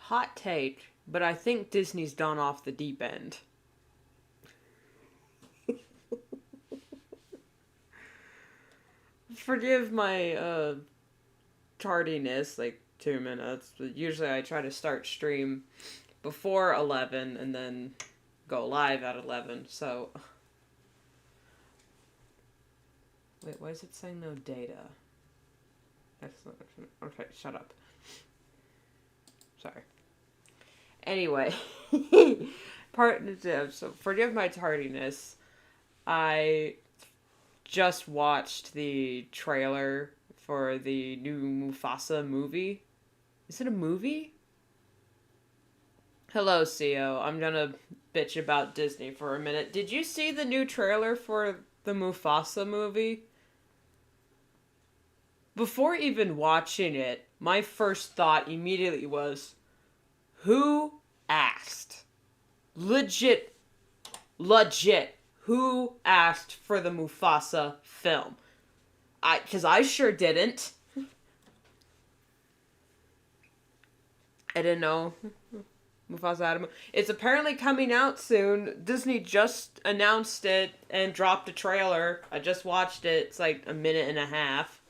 Hot take, but I think Disney's gone off the deep end. Forgive my tardiness, like 2 minutes. But usually I try to start stream before 11 and then go live at 11. So, wait, why is it saying no data? Excellent. Okay, shut up. Sorry. Anyway, so forgive my tardiness. I just watched the trailer for the new Mufasa movie. Is it a movie? Hello, CEO. I'm gonna bitch about Disney for a minute. Did you see the new trailer for the Mufasa movie? Before even watching it, my first thought immediately was, who asked? Legit, who asked for the Mufasa film? Because I sure didn't. I didn't know Mufasa had a movie. It's apparently coming out soon. Disney just announced it and dropped a trailer. I just watched it. It's like a minute and a half.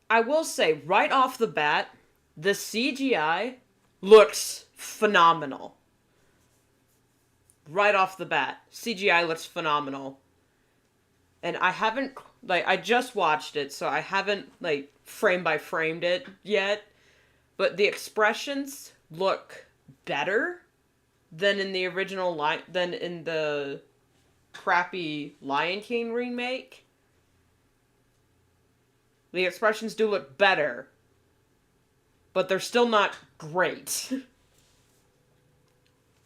I will say, right off the bat, the CGI looks phenomenal. Right off the bat, CGI looks phenomenal. And I haven't, I just watched it, so I haven't, frame by framed it yet. But the expressions look better than in the original, than in the crappy Lion King remake. The expressions do look better, but they're still not great.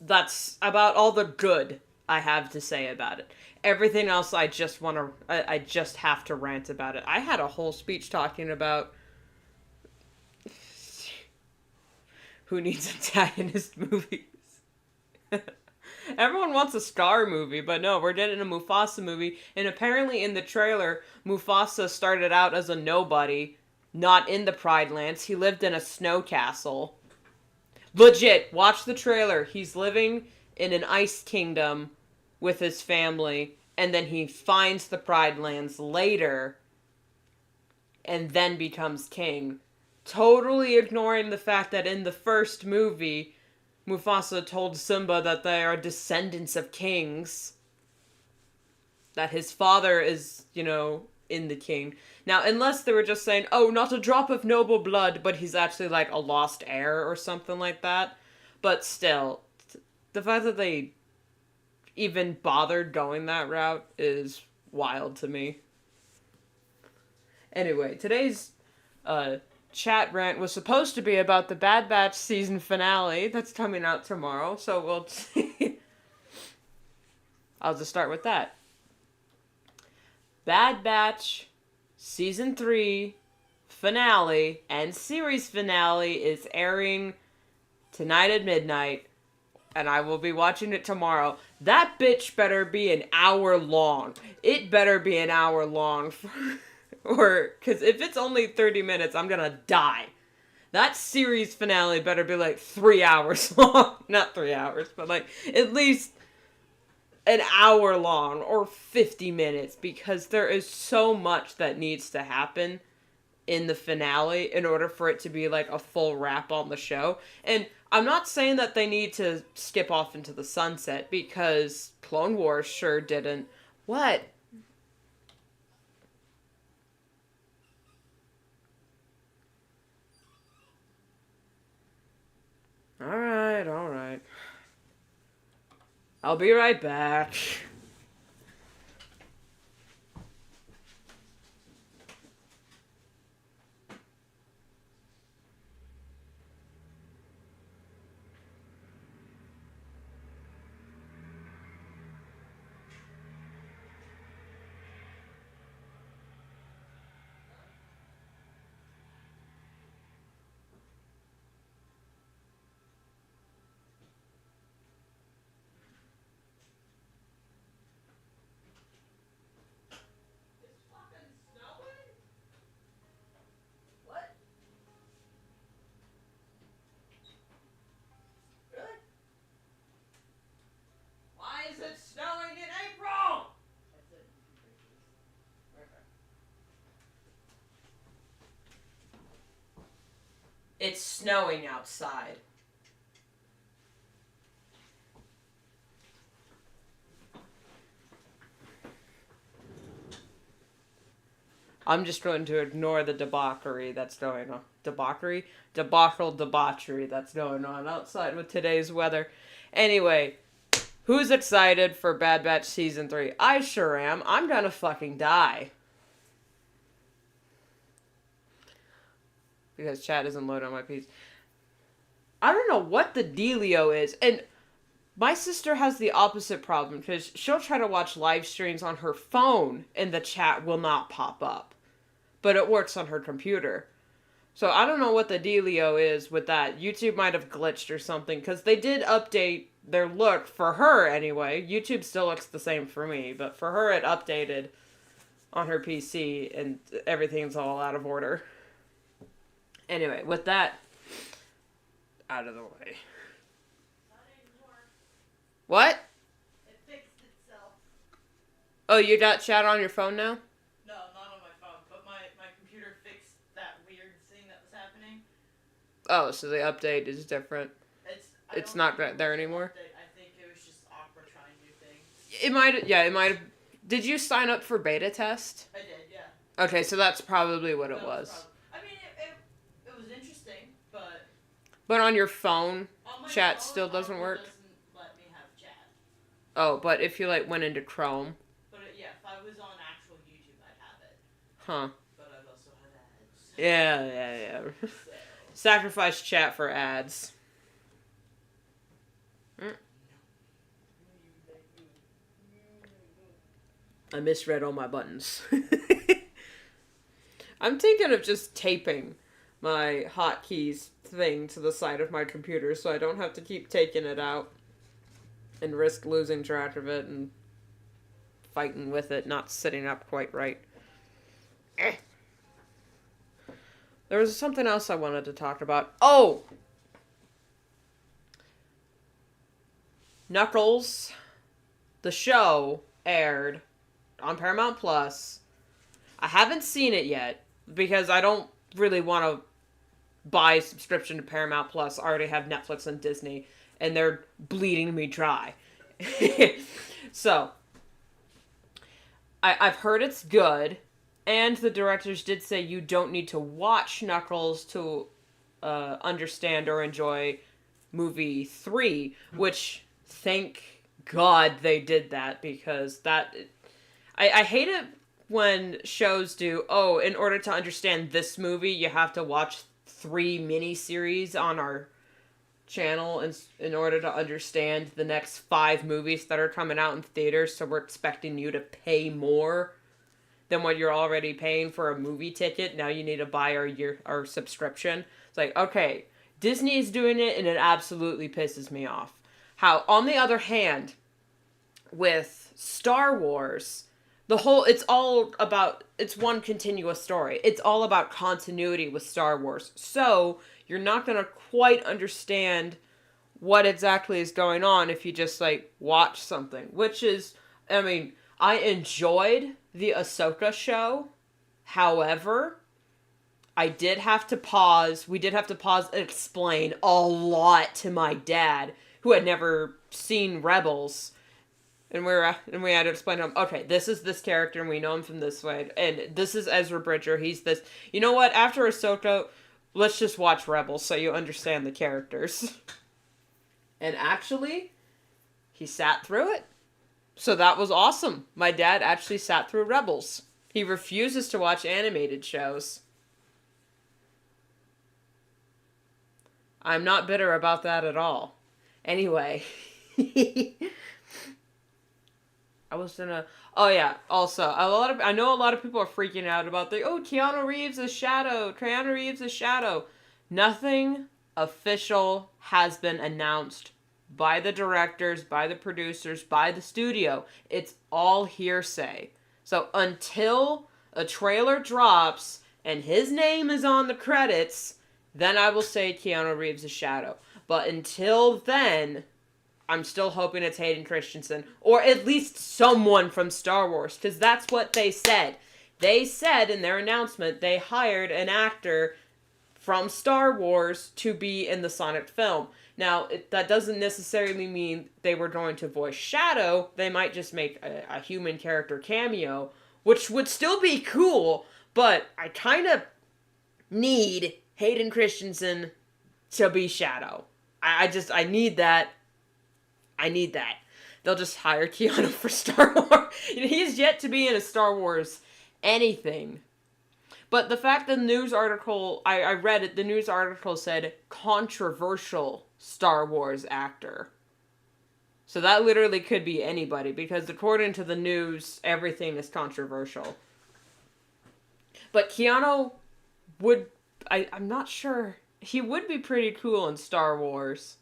That's about all the good I have to say about it. Everything else I just have to rant about it. I had a whole speech talking about who needs antagonist movies. Everyone wants a Scar movie, but no, we're getting a Mufasa movie. And apparently in the trailer, Mufasa started out as a nobody, not in the Pride Lands. He lived in a snow castle. Legit, watch the trailer. He's living in an ice kingdom with his family, and then he finds the Pride Lands later, and then becomes king. Totally ignoring the fact that in the first movie, Mufasa told Simba that they are descendants of kings. That his father is, in the king. Now, unless they were just saying, oh, not a drop of noble blood, but he's actually like a lost heir or something like that. But still, the fact that they even bothered going that route is wild to me. Anyway, today's chat rant was supposed to be about the Bad Batch season finale that's coming out tomorrow, so we'll see. I'll just start with that. Bad Batch season 3 finale and series finale is airing tonight at midnight, and I will be watching it tomorrow. That bitch better be an hour long. It better be an hour long because if it's only 30 minutes, I'm gonna die. That series finale better be 3 hours long. Not 3 hours, but at least an hour long or 50 minutes, because there is so much that needs to happen in the finale in order for it to be a full wrap on the show. And I'm not saying that they need to skip off into the sunset, because Clone Wars sure didn't. What? Alright. I'll be right back. It's snowing outside. I'm just going to ignore the debauchery that's going on. Debauchery? Debauchery that's going on outside with today's weather. Anyway, who's excited for Bad Batch Season 3? I sure am. I'm gonna fucking die. Because chat isn't loaded on my PC. I don't know what the dealio is. And my sister has the opposite problem. Because she'll try to watch live streams on her phone and the chat will not pop up. But it works on her computer. So I don't know what the dealio is with that. YouTube might have glitched or something. Because they did update their look for her anyway. YouTube still looks the same for me. But for her it updated on her PC. And everything's all out of order. Anyway, with that out of the way. Not anymore. What? It fixed itself. Oh, you got chat on your phone now? No, not on my phone, but my computer fixed that weird thing that was happening. Oh, so the update is different. It's not there anymore? I think it was just Opera trying new things. It might have. Did you sign up for beta test? I did, yeah. Okay, so that's probably what it was. I mean, it was interesting, but... But on your phone, on chat phone, still doesn't work? It doesn't let me have chat. Oh, but if you, went into Chrome. But, yeah, if I was on actual YouTube, I'd have it. Huh. But I'd also have ads. Yeah. So. Sacrifice chat for ads. I misread all my buttons. I'm thinking of just taping my hotkeys thing to the side of my computer so I don't have to keep taking it out and risk losing track of it and fighting with it not sitting up quite right. There was something else I wanted to talk about. Oh! Knuckles, the show, aired on Paramount Plus. I haven't seen it yet because I don't really want to buy a subscription to Paramount Plus. I already have Netflix and Disney, and they're bleeding me dry. So, I've heard it's good, and the directors did say you don't need to watch Knuckles to understand or enjoy movie 3, which, thank God they did that, because that... I hate it when shows do, in order to understand this movie, you have to watch 3 miniseries on our channel in order to understand the next 5 movies that are coming out in theaters, so we're expecting you to pay more than what you're already paying for a movie ticket. Now you need to buy our subscription. It's like, okay, Disney is doing it, and it absolutely pisses me off. How, on the other hand, with Star Wars... it's one continuous story. It's all about continuity with Star Wars. So, you're not going to quite understand what exactly is going on if you just, watch something. Which is, I enjoyed the Ahsoka show. However, we did have to pause and explain a lot to my dad, who had never seen Rebels. And we had to explain to him, okay, this is this character, and we know him from this way, and this is Ezra Bridger, he's this. You know what, after Ahsoka, let's just watch Rebels so you understand the characters. And actually, he sat through it. So that was awesome. My dad actually sat through Rebels. He refuses to watch animated shows. I'm not bitter about that at all. Anyway... also, I know a lot of people are freaking out about Keanu Reeves is Shadow. Nothing official has been announced by the directors, by the producers, by the studio. It's all hearsay. So until a trailer drops and his name is on the credits, then I will say Keanu Reeves is Shadow. But until then... I'm still hoping it's Hayden Christensen, or at least someone from Star Wars, because that's what they said. They said in their announcement they hired an actor from Star Wars to be in the Sonic film. Now, that doesn't necessarily mean they were going to voice Shadow. They might just make a human character cameo, which would still be cool, but I kind of need Hayden Christensen to be Shadow. I need that. I need that. They'll just hire Keanu for Star Wars. He's yet to be in a Star Wars anything. But the fact the news article, I read it, the news article said controversial Star Wars actor. So that literally could be anybody, because according to the news, everything is controversial. But Keanu would, I'm not sure, he would be pretty cool in Star Wars.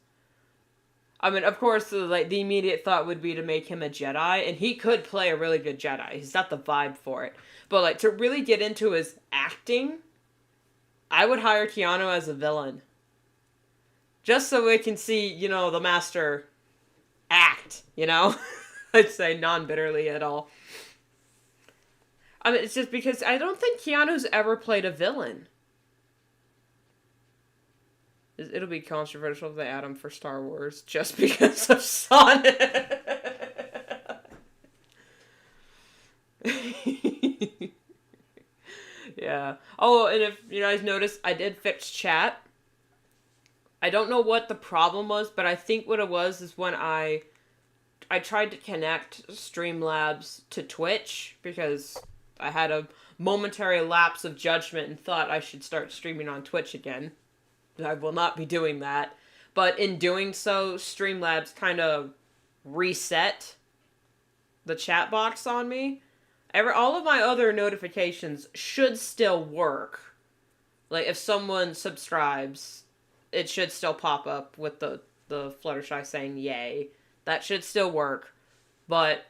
I mean, of course, the immediate thought would be to make him a Jedi, and he could play a really good Jedi. He's got the vibe for it. But, like, to really get into his acting, I would hire Keanu as a villain. Just so we can see, you know, the master act, you know? I'd say non-bitterly at all. I mean, it's just because I don't think Keanu's ever played a villain. It'll be controversial if they add him for Star Wars just because of Sonic. Yeah. Oh, and if you guys noticed, I did fix chat. I don't know what the problem was, but I think what it was is when I tried to connect Streamlabs to Twitch because I had a momentary lapse of judgment and thought I should start streaming on Twitch again. I will not be doing that. But in doing so, Streamlabs kind of reset the chat box on me. All of my other notifications should still work. Like, if someone subscribes, it should still pop up with the Fluttershy saying yay. That should still work. But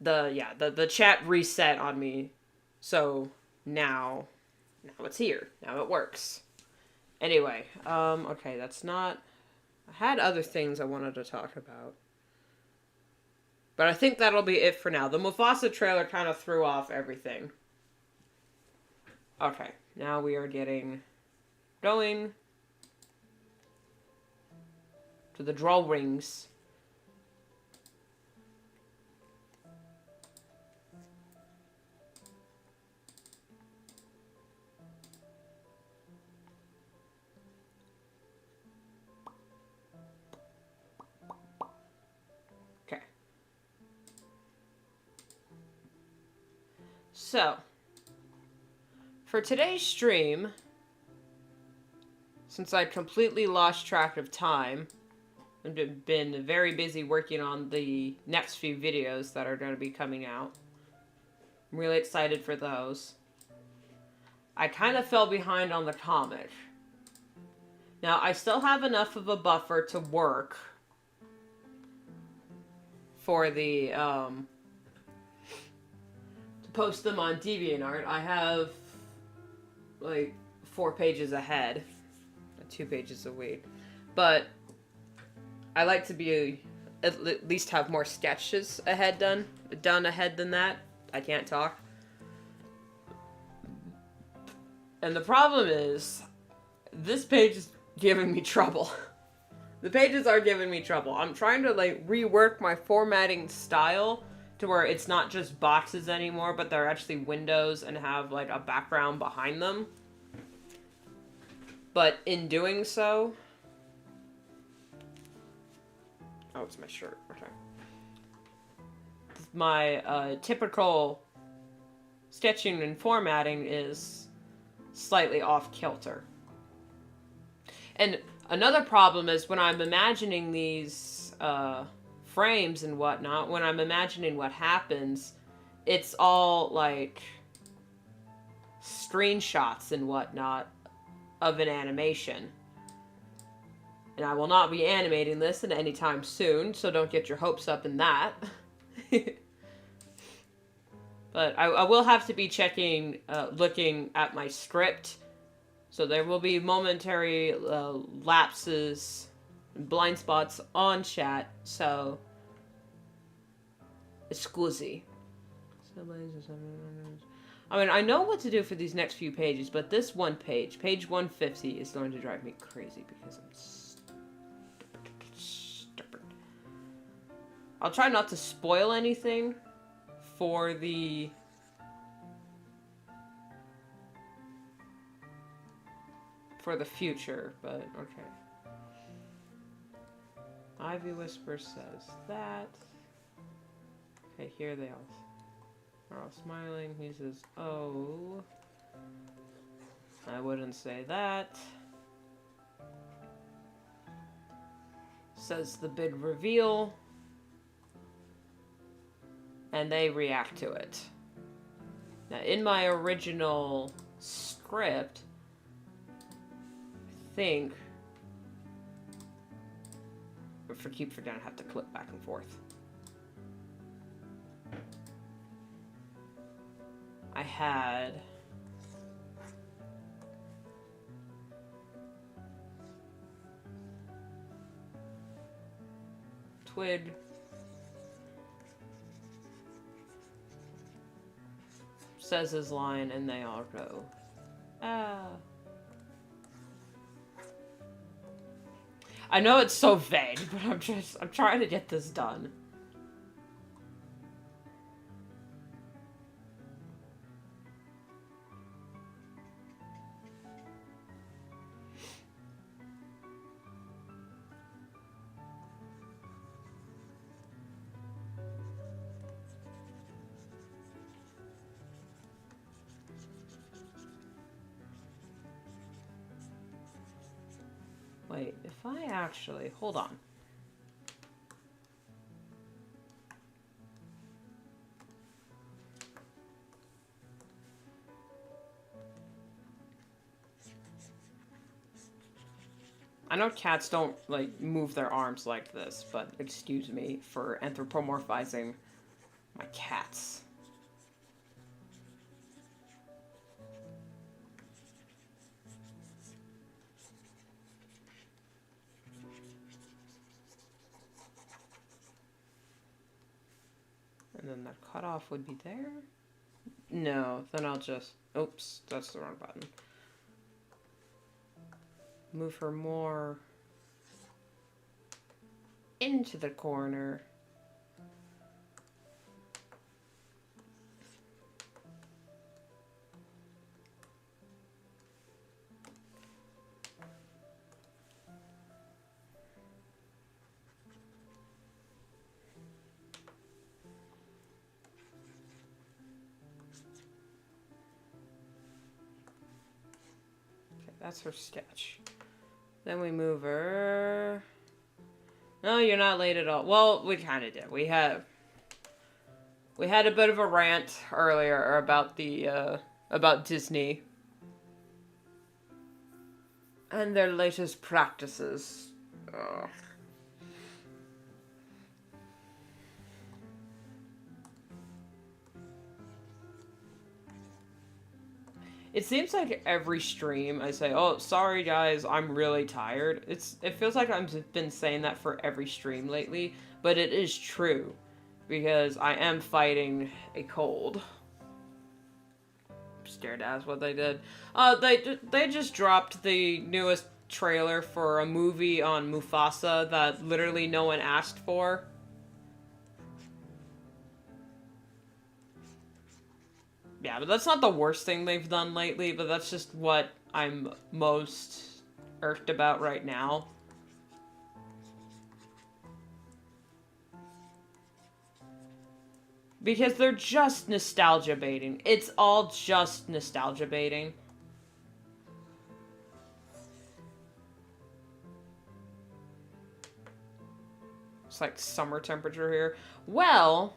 the chat reset on me. So now it's here. Now it works. Anyway, okay, that's not... I had other things I wanted to talk about. But I think that'll be it for now. The Mufasa trailer kind of threw off everything. Okay, now we are going to the drawings. So, for today's stream, since I completely lost track of time, I've been very busy working on the next few videos that are going to be coming out. I'm really excited for those. I kind of fell behind on the comic. Now, I still have enough of a buffer to work for the, post them on DeviantArt. I have like 4 pages ahead, 2 pages a week, but I like to be at least have more sketches done ahead than that. I can't talk, and the problem is this page is giving me trouble. The pages are giving me trouble. I'm trying to like rework my formatting style to where it's not just boxes anymore, but they're actually windows and have, like, a background behind them. But in doing so... Oh, it's my shirt. Okay. My typical sketching and formatting is slightly off-kilter. And another problem is when I'm imagining these... frames and whatnot, when I'm imagining what happens, it's all like screenshots and whatnot of an animation. And I will not be animating this at any time soon, so don't get your hopes up in that. But I will have to be checking, looking at my script, so there will be momentary lapses, blind spots on chat, so scusi. I mean, I know what to do for these next few pages, but this one page, page 150, is going to drive me crazy because I'm stupid. I'll try not to spoil anything for the... future, but okay. Ivy Whisper says that. Okay, here they are all smiling. He says, oh. I wouldn't say that. Says the big reveal. And they react to it. Now, in my original script, I think... keep forgetting I have to clip back and forth. I had... Twig. Says his line and they all go, ah. I know it's so vague, but I'm trying to get this done. Wait, if I actually... Hold on. I know cats don't, like, move their arms like this, but excuse me for anthropomorphizing my cats. And then that cutoff would be there? No, then I'll just... Oops, that's the wrong button. Move her more into the corner. That's her sketch. Then we move her... No, you're not late at all. Well, we kind of did. We had a bit of a rant earlier about the, about Disney. And their latest practices. Ugh. It seems like every stream I say, oh, sorry guys, I'm really tired. It feels like I've been saying that for every stream lately, but it is true. Because I am fighting a cold. I'm scared to ask what they did. They just dropped the newest trailer for a movie on Mufasa that literally no one asked for. Yeah, but that's not the worst thing they've done lately, but that's just what I'm most irked about right now. Because they're just nostalgia baiting. It's all just nostalgia baiting. It's like summer temperature here. Well...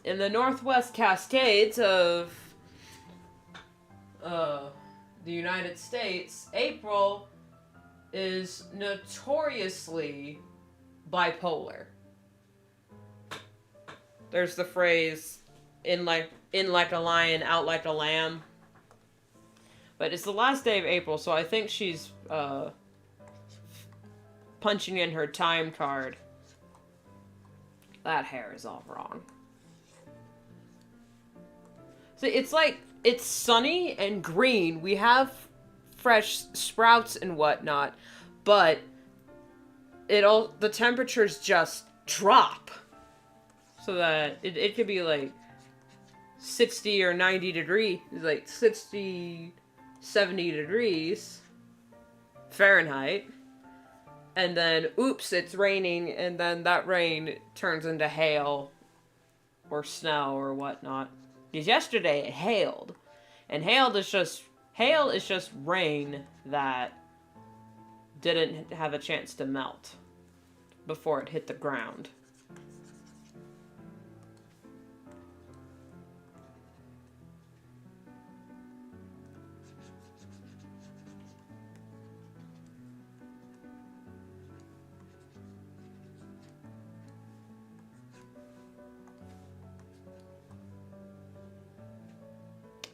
in the Northwest Cascades of the United States, April is notoriously bipolar. There's the phrase, in like a lion, out like a lamb. But it's the last day of April, so I think she's punching in her time card. That hair is all wrong. So it's like, it's sunny and green. We have fresh sprouts and whatnot, but the temperatures just drop. So that it could be like 60 or 90 degrees, like 60, 70 degrees Fahrenheit. And then, oops, it's raining, and then that rain turns into hail or snow or whatnot. Because yesterday it hailed. And hail is just rain that didn't have a chance to melt before it hit the ground.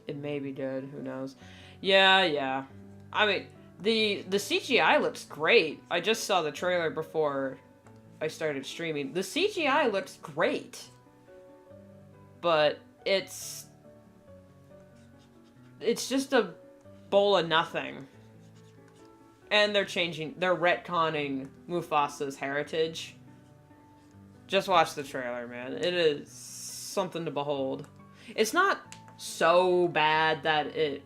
It maybe did, who knows. Yeah. I mean, the CGI looks great. I just saw the trailer before I started streaming. The CGI looks great. But it's just a bowl of nothing. And they're retconning Mufasa's heritage. Just watch the trailer, man. It is something to behold. It's not so bad that it,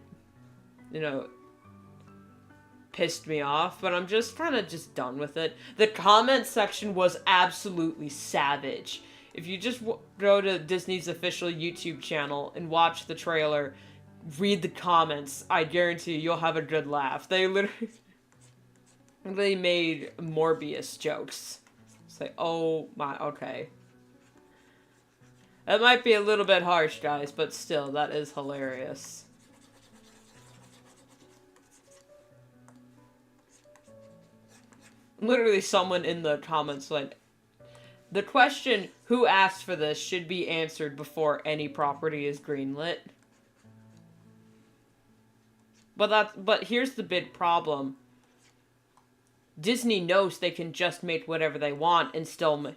pissed me off, but I'm just kind of just done with it. The comment section was absolutely savage. If you just go to Disney's official YouTube channel and watch the trailer, read the comments, I guarantee you'll have a good laugh. They literally made Morbius jokes. It's like, oh my, okay. That might be a little bit harsh, guys, but still, that is hilarious. Literally someone in the comments like, the question, who asked for this, should be answered before any property is greenlit. But here's the big problem. Disney knows they can just make whatever they want and still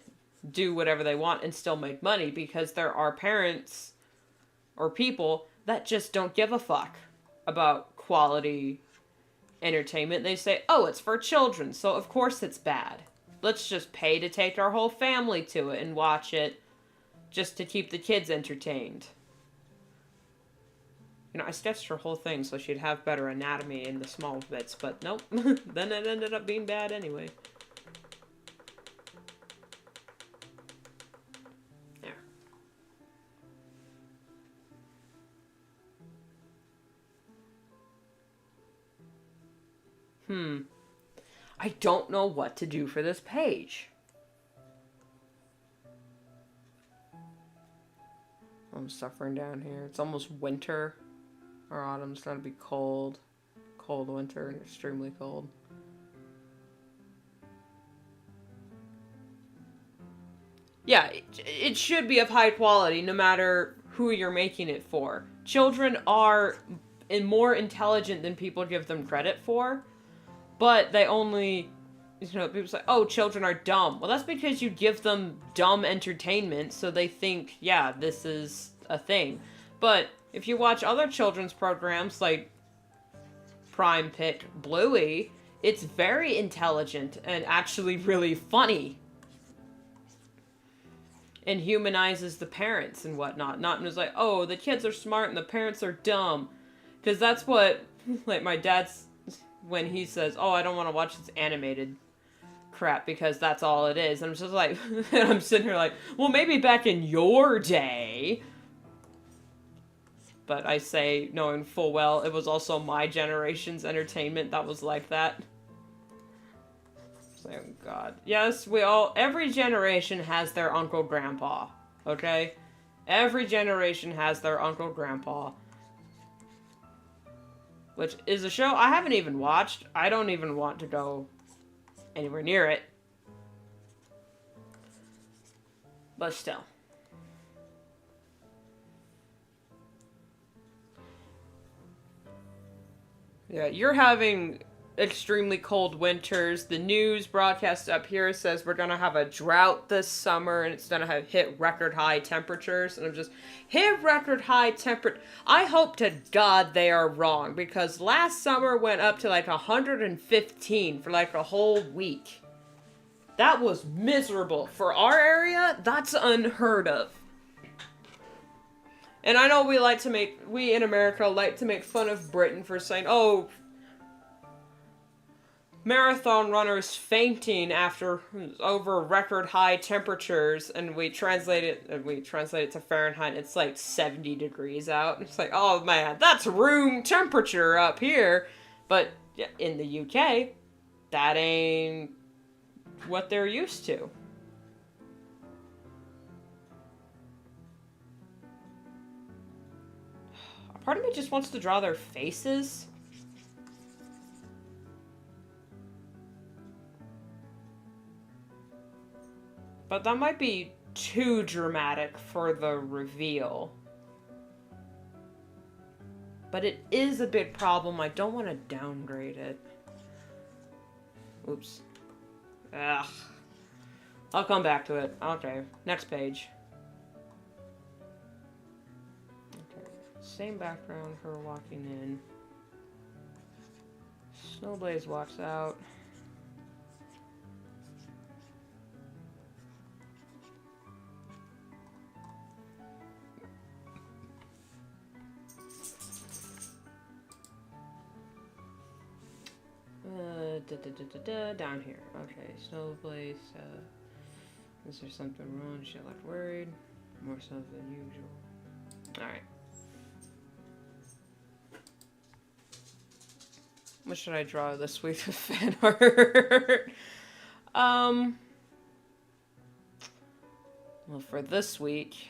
do whatever they want and still make money, because there are parents or people that just don't give a fuck about quality entertainment. They say, oh, it's for children, so of course it's bad. Let's just pay to take our whole family to it and watch it just to keep the kids entertained. I sketched her whole thing so she'd have better anatomy in the small bits, but nope. Then it ended up being bad anyway. I don't know what to do for this page. I'm suffering down here. It's almost winter. Or autumn's gonna be cold. Cold winter and extremely cold. Yeah, it should be of high quality no matter who you're making it for. Children are more intelligent than people give them credit for. But they only, people say, oh, children are dumb. Well, that's because you give them dumb entertainment, so they think, yeah, this is a thing. But if you watch other children's programs, like Prime Pick Bluey, it's very intelligent and actually really funny. And humanizes the parents and whatnot. Not just like, oh, the kids are smart and the parents are dumb. Because that's what, like, my dad's, when he says, oh, I don't want to watch this animated crap because that's all it is. And I'm just like, and I'm sitting here like, well, maybe back in your day. But I say, knowing full well, it was also my generation's entertainment that was like that. Oh, God. Yes, every generation has their Uncle Grandpa, okay? Every generation has their Uncle Grandpa. Which is a show I haven't even watched. I don't even want to go anywhere near it. But still. Yeah, you're having extremely cold winters. The news broadcast up here says we're gonna have a drought this summer and it's gonna have hit record high temperatures. And I'm just, hit record high temperature. I hope to God they are wrong, because last summer went up to like 115 for like a whole week. That was miserable. For our area, that's unheard of. And I know we in America like to make fun of Britain for saying, oh, marathon runners fainting over record high temperatures, and we translate it to Fahrenheit. It's like 70 degrees out. It's like, oh man, that's room temperature up here. But in the UK, that ain't what they're used to. Part of me just wants to draw their faces. But that might be too dramatic for the reveal. But it is a big problem. I don't want to downgrade it. Oops. Ugh. I'll come back to it. Okay. Next page. Okay. Same background, her walking in. Snowblaze walks out. Down here. Okay, Snowblaze. Is there something wrong? She looked worried. More so than usual. Alright. What should I draw this week of fan art? Well, for this week,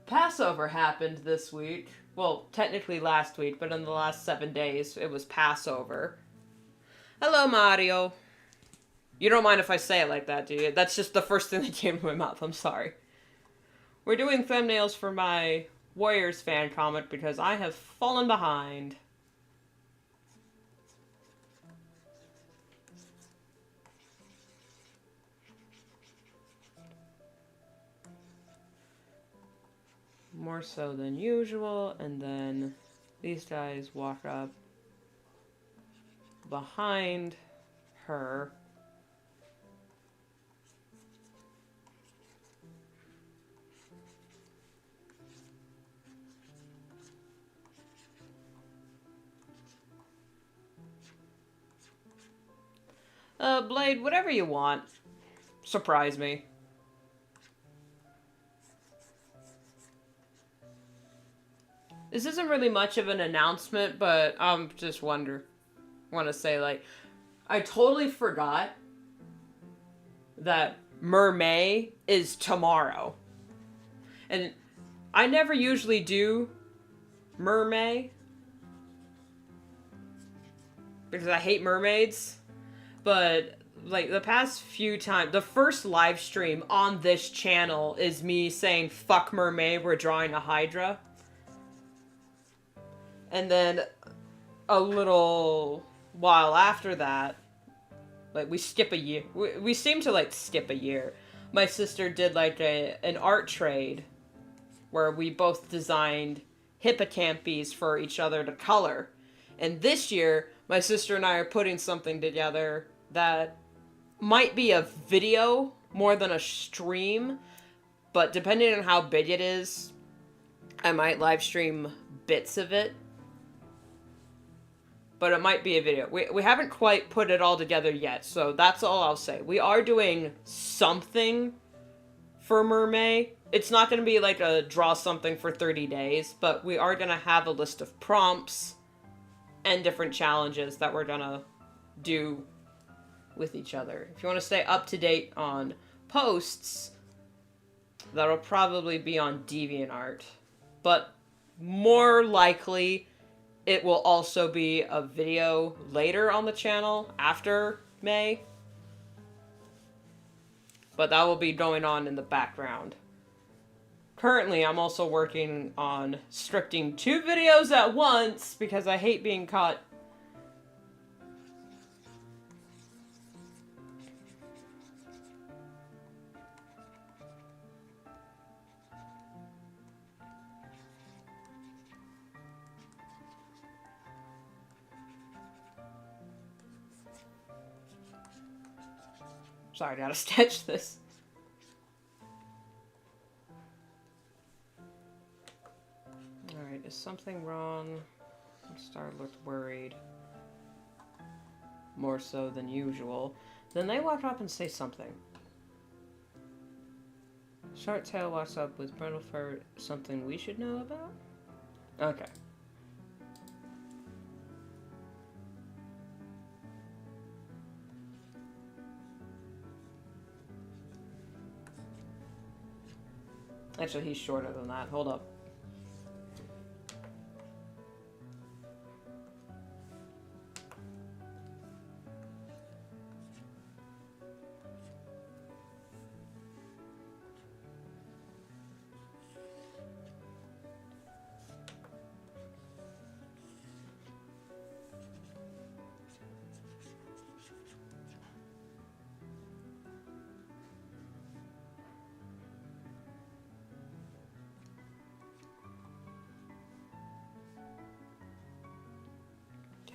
Passover happened this week. Well, technically last week, but in the last 7 days, it was Passover. Hello, Mario. You don't mind if I say it like that, do you? That's just the first thing that came to my mouth. I'm sorry. We're doing thumbnails for my Warriors fan comic because I have fallen behind. More so than usual, and then these guys walk up behind her. Blade, whatever you want. Surprise me. This isn't really much of an announcement, but I'm just want to say, like, I totally forgot that Mermay is tomorrow. And I never usually do Mermay because I hate mermaids. But, like, the past few times, the first live stream on this channel is me saying, fuck Mermay, we're drawing a Hydra. And then a little while after that, like, we skip a year. We seem to, like, skip a year. My sister did, like, an art trade where we both designed hippocampes for each other to color. And this year, my sister and I are putting something together that might be a video more than a stream, but depending on how big it is, I might live stream bits of it. But it might be a video. We haven't quite put it all together yet, so that's all I'll say. We are doing something for Mermay. It's not going to be like a draw something for 30 days, but we are going to have a list of prompts and different challenges that we're going to do with each other. If you want to stay up to date on posts, that'll probably be on DeviantArt. But more likely, it will also be a video later on the channel after May. but that will be going on in the background. Currently, I'm also working on scripting 2 videos at once because I hate being caught. Sorry, I gotta sketch this. Alright, is something wrong? Star looked worried. More so than usual. Then they walk up and say something. Short tail walks up with brindle fur. Something we should know about? Okay. Actually, he's shorter than that. Hold up.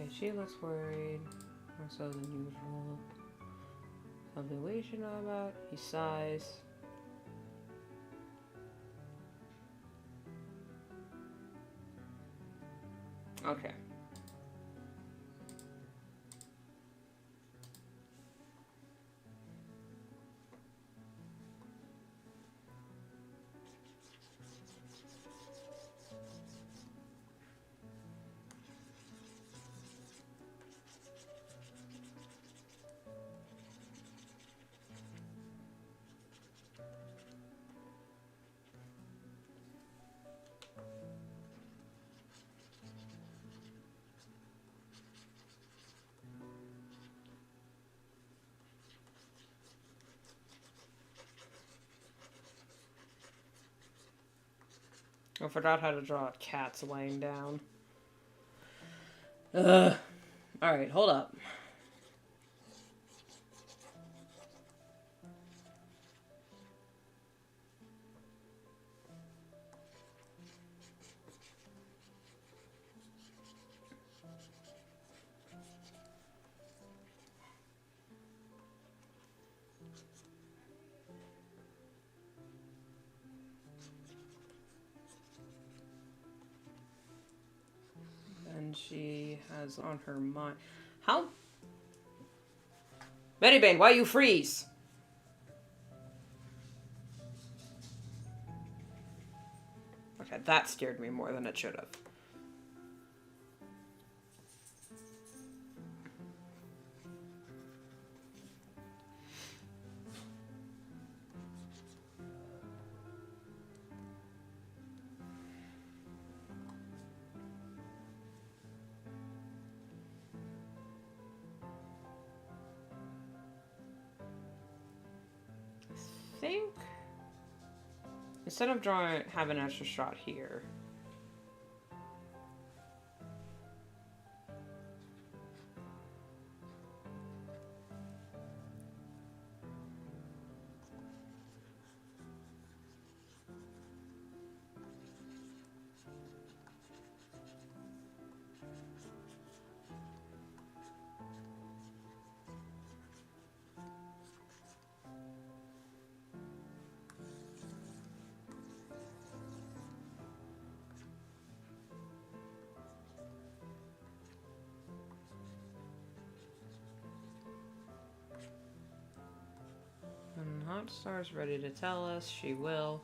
Okay, she looks worried. More so than usual. Something we should know about. He sighs. Okay. I forgot how to draw cats laying down. Alright, hold up. And she has on her mind. How? Medibane, why you freeze? Okay, that scared me more than it should have. I think instead of drawing, have an extra shot here. And Hot Star's ready to tell us. She will.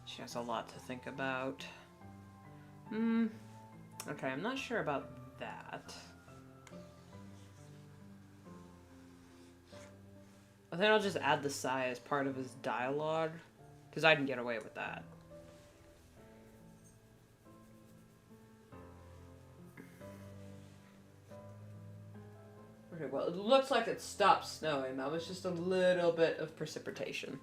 She has a lot to think about. Okay, I'm not sure about that. I think I'll just add the sigh as part of his dialogue, because I can get away with that. pretty well. It looks like it stopped snowing. That was just a little bit of precipitation.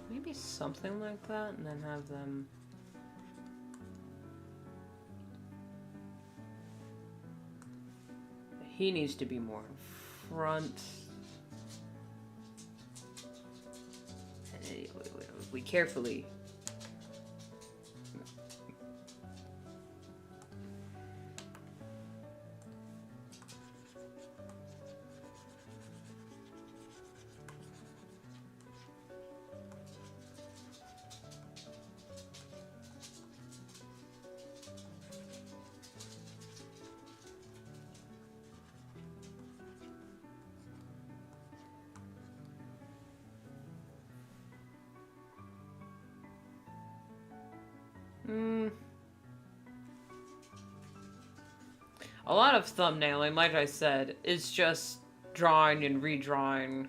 Maybe something like that, and then have them... He needs to be more in front. And we carefully... A lot of thumbnailing, like I said, is just drawing and redrawing.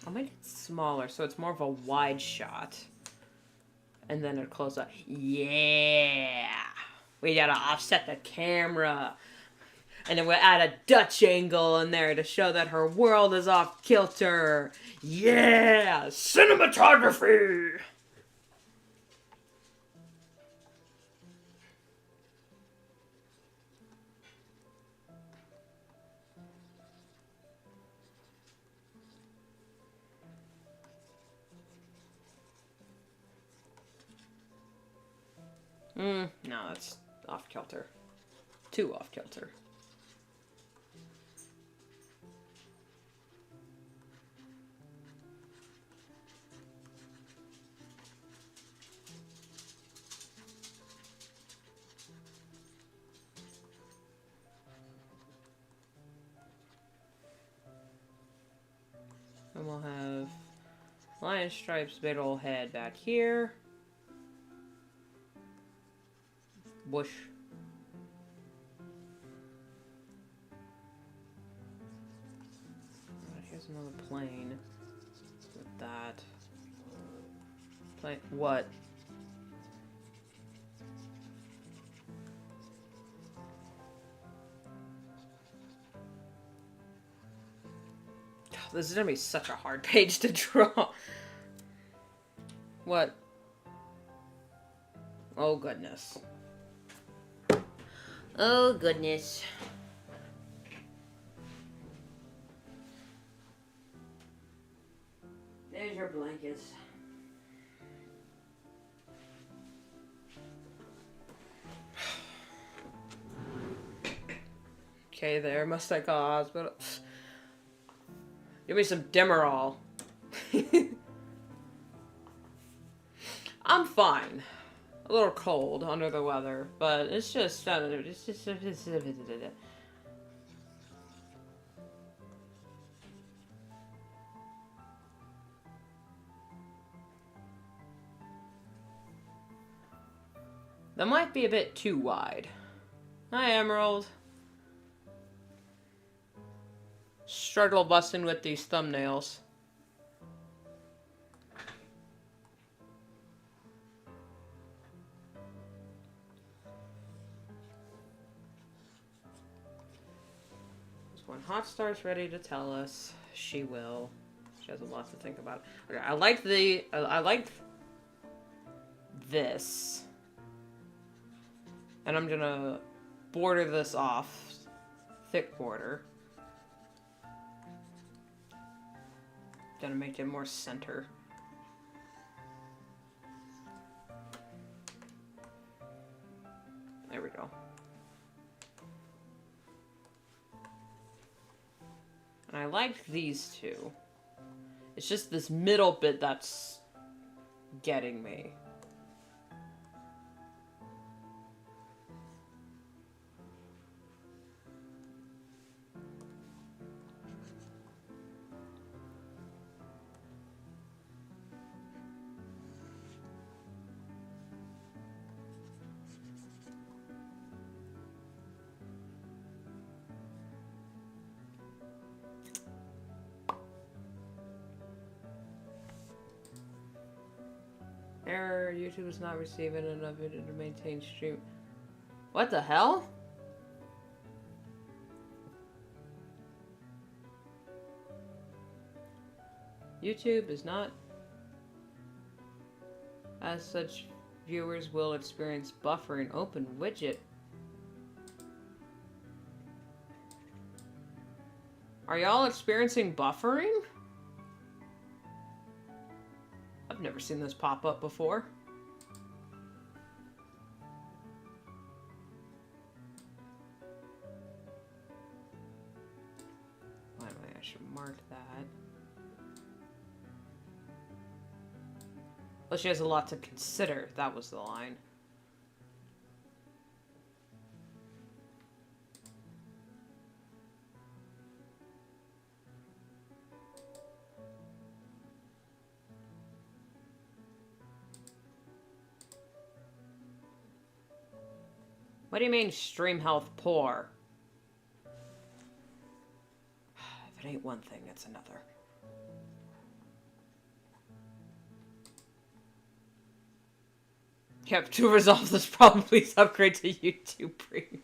I'll make it smaller so it's more of a wide shot. And then a close up. Yeah! We gotta offset the camera. And then we'll add a Dutch angle in there to show that her world is off kilter. Yeah! Cinematography! No, that's off kilter. Too off kilter. And we'll have lion stripes, big old head back here. Bush. Alright, here's another plane. With that. Plane. What? This is gonna be such a hard page to draw. What? Oh, goodness. Oh, goodness. There's your blankets. Okay, there. Must I call hospital? Give me some Demerol. I'm fine. A little cold, under the weather, but it's just, I don't know, it's just... That might be a bit too wide. Hi, Emerald. Struggle busting with these thumbnails. When Hotstar's ready to tell us, she will. She has a lot to think about. Okay, I like the... I like this. And I'm gonna border this off. Thick border. Gonna make it more center. There we go. And I like these two. It's just this middle bit that's getting me. Error, YouTube is not receiving enough video to maintain stream. What the hell? YouTube is not... As such, viewers will experience buffering. Open widget. Are y'all experiencing buffering? I've never seen this pop up before. Wait, I should mark that. Well, she has a lot to consider. That was the line. What do you mean, stream health poor? If it ain't one thing, it's another. Yep, to resolve this problem, please upgrade to YouTube Premium.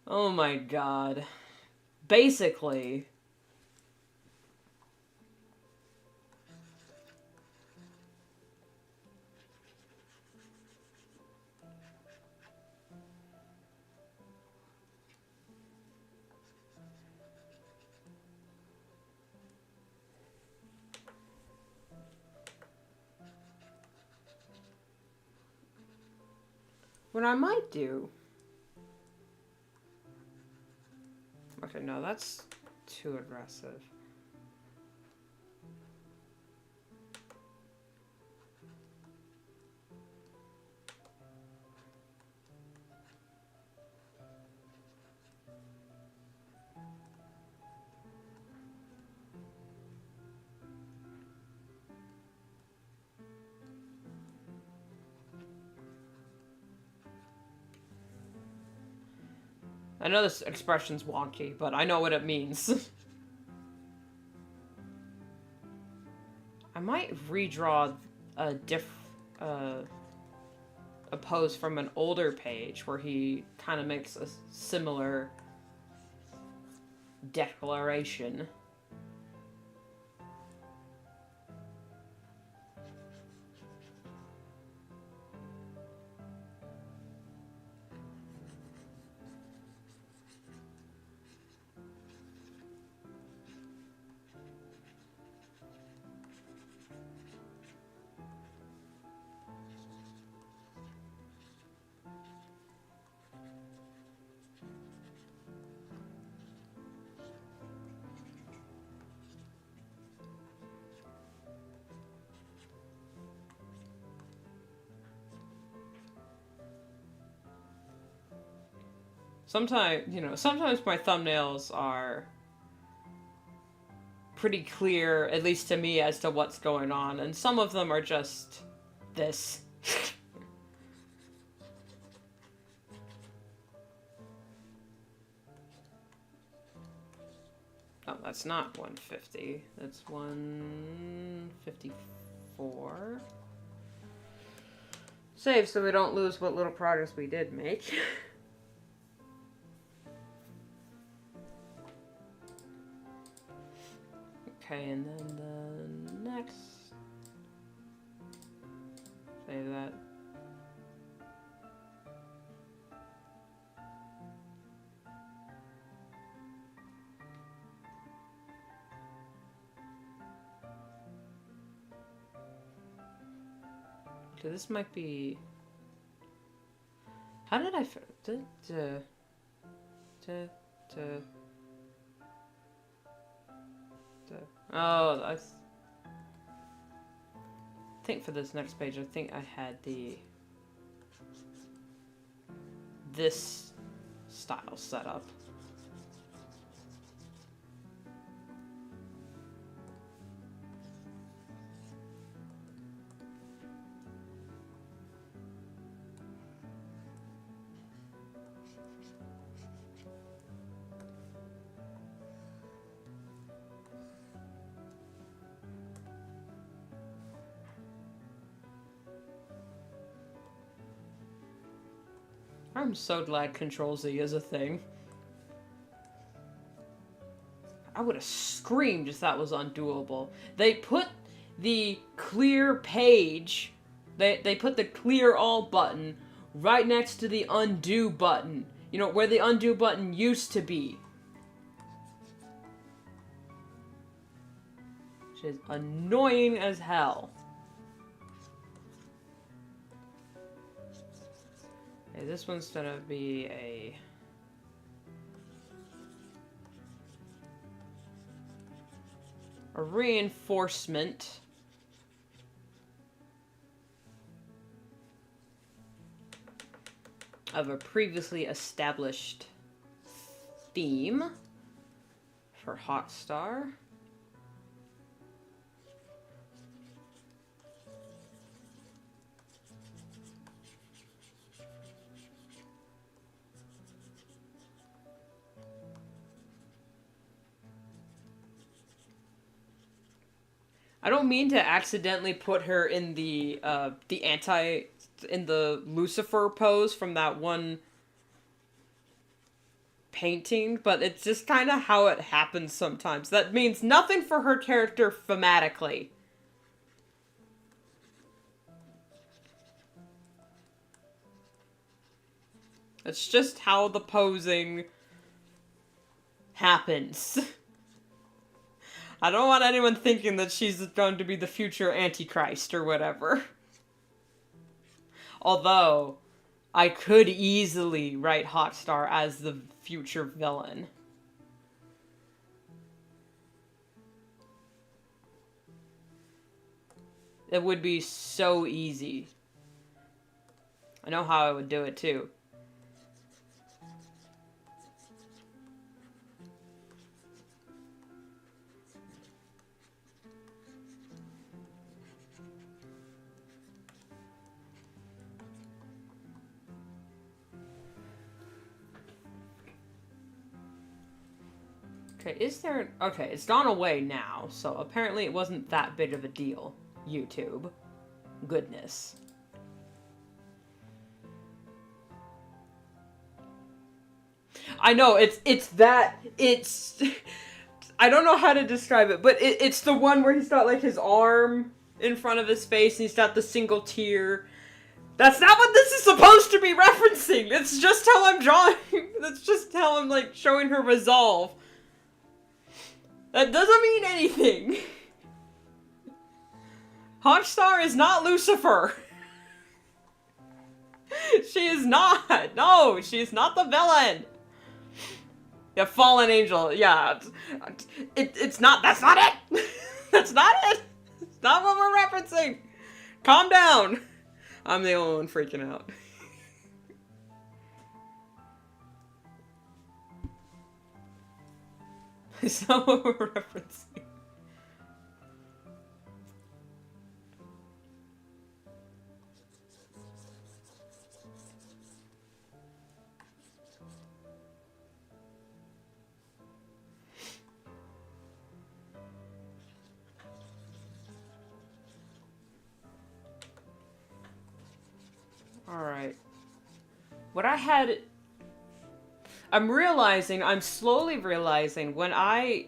Oh my god. Basically... What I might do... Okay, no, that's too aggressive. I know this expression's wonky, but I know what it means. I might redraw a pose from an older page where he kind of makes a similar declaration. Sometimes, you know, sometimes my thumbnails are pretty clear, at least to me, as to what's going on, and some of them are just this. Oh, that's not 150. That's 154. Save so we don't lose what little progress we did make. Okay, and then the next... Save that. Okay, this might be... How did I... Oh, that's... I think for this next page, I think I had this style set up. I'm so glad Control-Z is a thing. I would have screamed if that was undoable. They put the clear page, they put the clear all button right next to the undo button. You know, where the undo button used to be. Which is annoying as hell. Okay, this one's gonna be a reinforcement of a previously established theme for Hotstar. I don't mean to accidentally put her in the Lucifer pose from that one painting, but it's just kind of how it happens sometimes. That means nothing for her character thematically. It's just how the posing happens. I don't want anyone thinking that she's going to be the future Antichrist or whatever. Although, I could easily write Hotstar as the future villain. It would be so easy. I know how I would do it too. Okay, is there... Okay, it's gone away now, so apparently it wasn't that big of a deal. YouTube. Goodness. I know, it's I don't know how to describe it, but it's the one where he's got, like, his arm in front of his face, and he's got the single tear. That's not what this is supposed to be referencing! It's just how I'm drawing... That's just how I'm, like, showing her resolve. That doesn't mean anything. Hotstar is not Lucifer. She is not. No, she's not the villain. Yeah, fallen angel. Yeah, it's not. That's not it. That's not it. It's not what we're referencing. Calm down. I'm the only one freaking out. It's not what we're referencing. Alright. What I had... I'm slowly realizing when I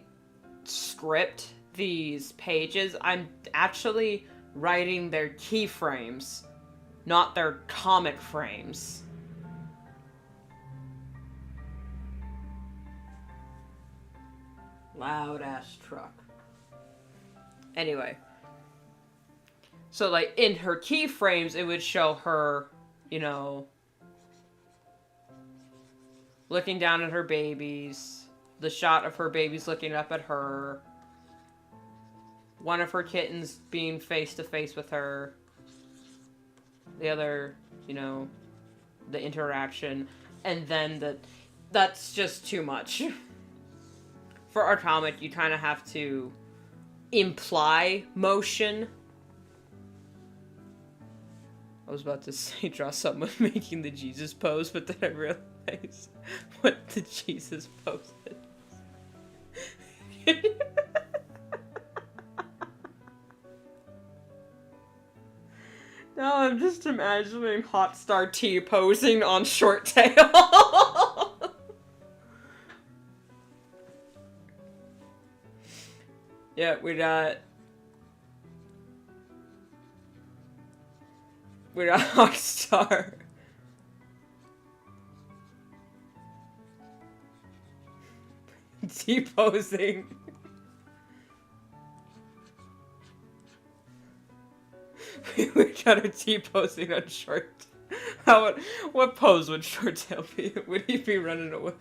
script these pages, I'm actually writing their keyframes, not their comic frames. Loud ass truck. Anyway. So, like, in her keyframes, it would show her, you know, looking down at her babies, the shot of her babies looking up at her, one of her kittens being face to face with her, the other, you know, the interaction, and then that's just too much. For our comic, you kind of have to imply motion. I was about to say draw someone making the Jesus pose, but then I realized what the Jesus pose is. Now I'm just imagining Hotstar T posing on Short Tail. Yeah, we got Hotstar. T-posing. We got a T-posing on Short. What pose would Short Tail be? Would he be running away?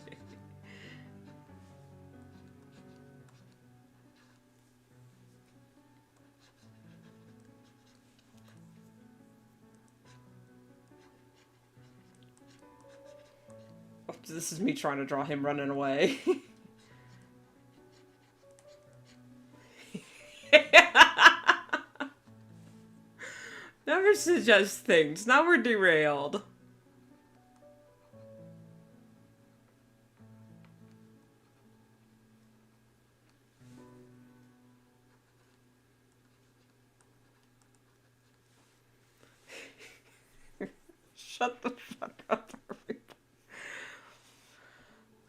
Oh, this is me trying to draw him running away. Never suggest things. Now we're derailed. Shut the fuck up, everybody.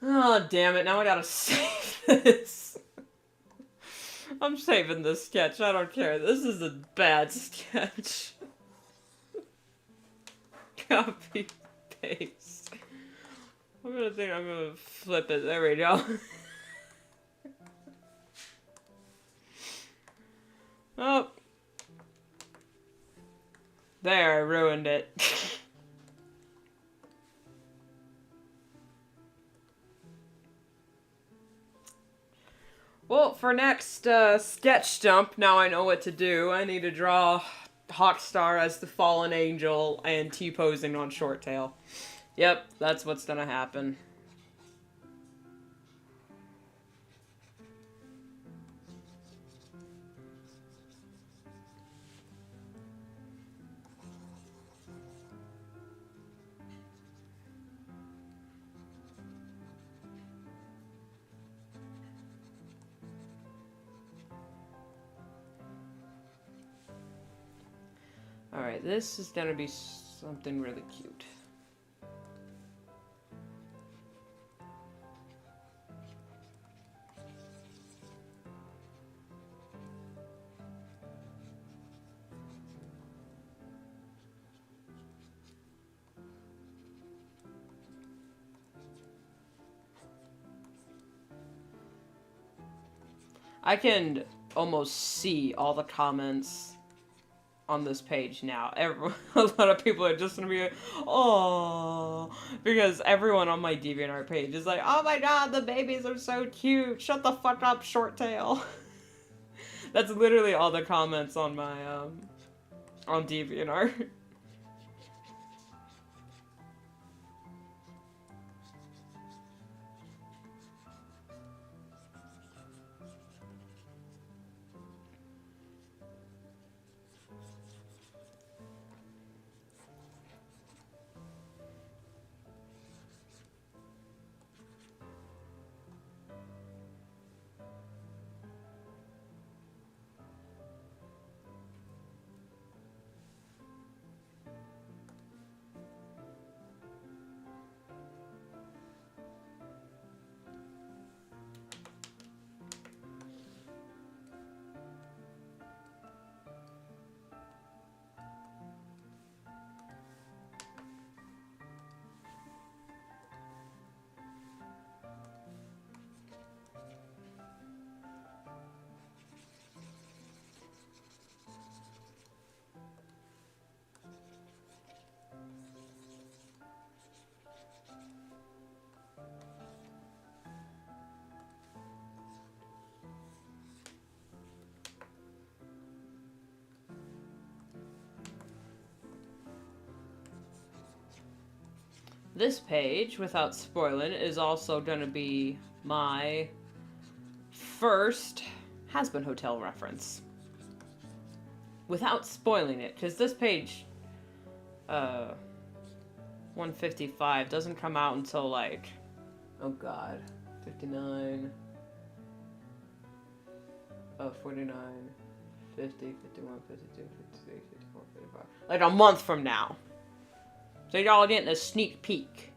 Oh, damn it. Now I gotta save this. I'm saving this sketch. I don't care. This is a bad sketch. Copy, paste. I'm gonna flip it. There we go. Oh. There, I ruined it. Well, for next sketch dump, now I know what to do. I need to draw Hawkstar as the fallen angel and T-posing on Short Tail. Yep, that's what's gonna happen. Alright, this is gonna be something really cute. I can almost see all the comments on this page now. A lot of people are just gonna be like, oh, because everyone on my DeviantArt page is like, oh my god, the babies are so cute. Shut the fuck up, Short Tail. That's literally all the comments on my on DeviantArt. this page, without spoiling, is also gonna be my first Has-Been Hotel reference. Without spoiling it, because this page, 155, doesn't come out until like, oh god, 59, 49, 50, 51, 52, 53, 54, 55. Like a month from now. So y'all getting a sneak peek.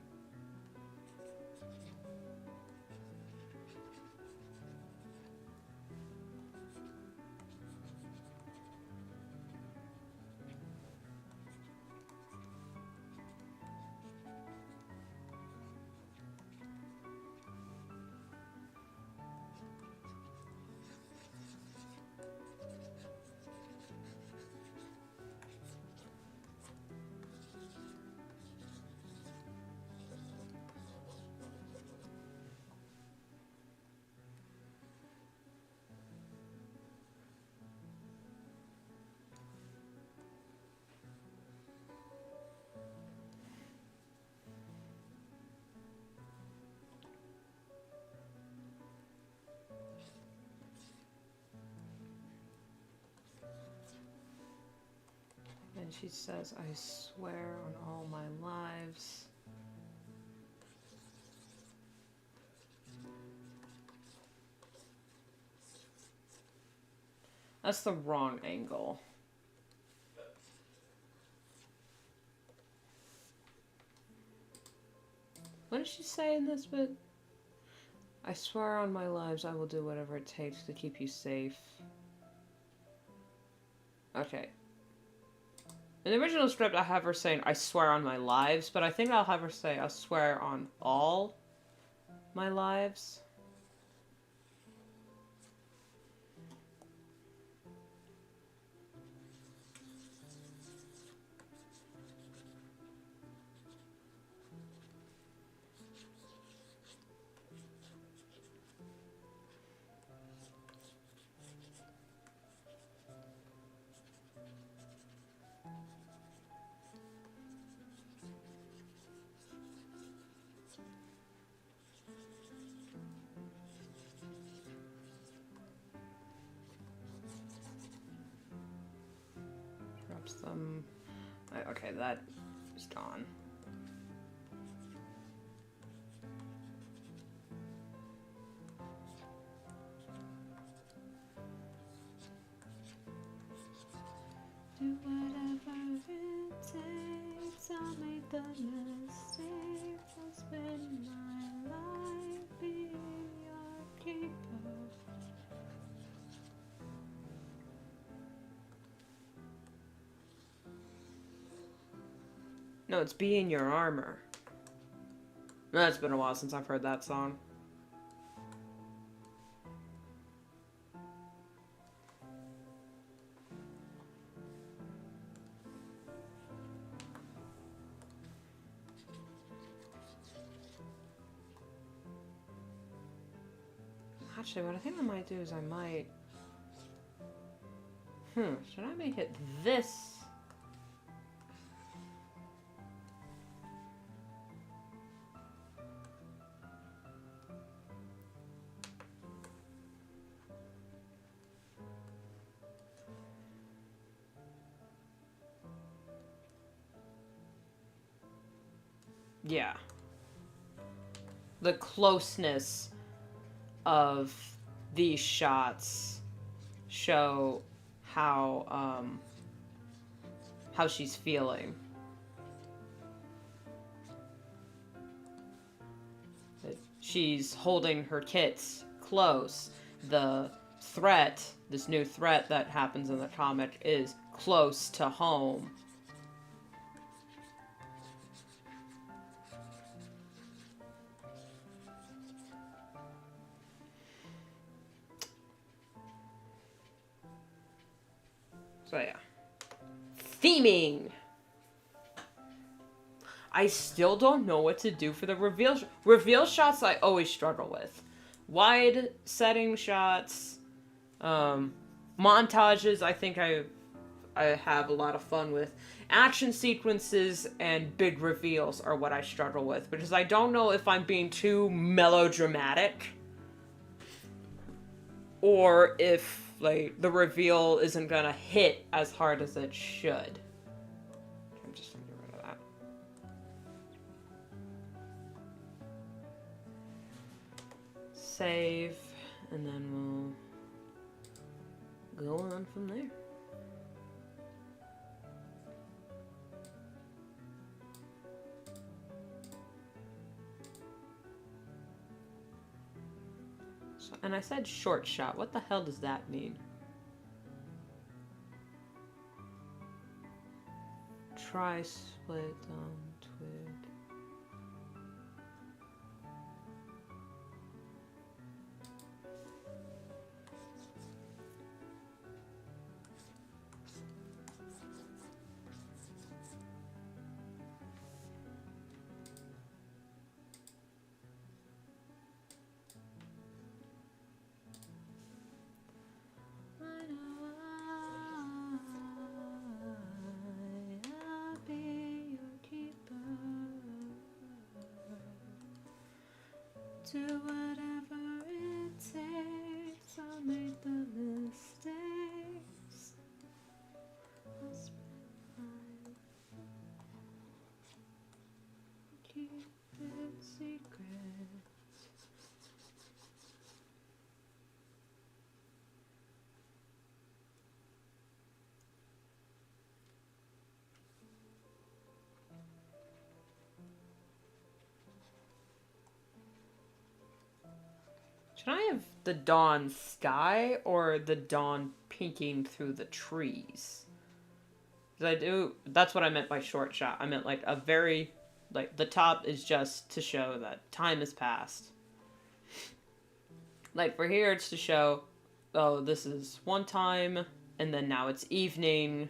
And she says, I swear on all my lives. That's the wrong angle. What did she say in this bit? I swear on my lives I will do whatever it takes to keep you safe. Okay. In the original script, I have her saying, I swear on my lives, but I think I'll have her say, I swear on all my lives. Them. Okay, that is gone. Do whatever it takes. I'll make the mistake. I'll spend my life being your keeper. No, it's Be in Your Armor. No, it's been a while since I've heard that song. Actually, what I think I might do is I might... should I make it this? Yeah. The closeness of these shots show how she's feeling. She's holding her kits close. The threat, this new threat that happens in the comic, is close to home. So yeah. Theming! I still don't know what to do for the reveal shots. I always struggle with wide setting shots, montages. I think I have a lot of fun with. Action sequences and big reveals are what I struggle with, because I don't know if I'm being too melodramatic or if, like, the reveal isn't gonna hit as hard as it should. I'm just gonna get rid of that. Save, and then we'll go on from there. And I said short shot. What the hell does that mean? Try split twig. Do whatever it takes, I'll make the mistakes. Keep it secret. Should I have the dawn sky or the dawn peeking through the trees? That's what I meant by short shot. I meant like a very, like the top is just to show that time has passed. Like for here it's to show, oh, this is one time, and then now it's evening,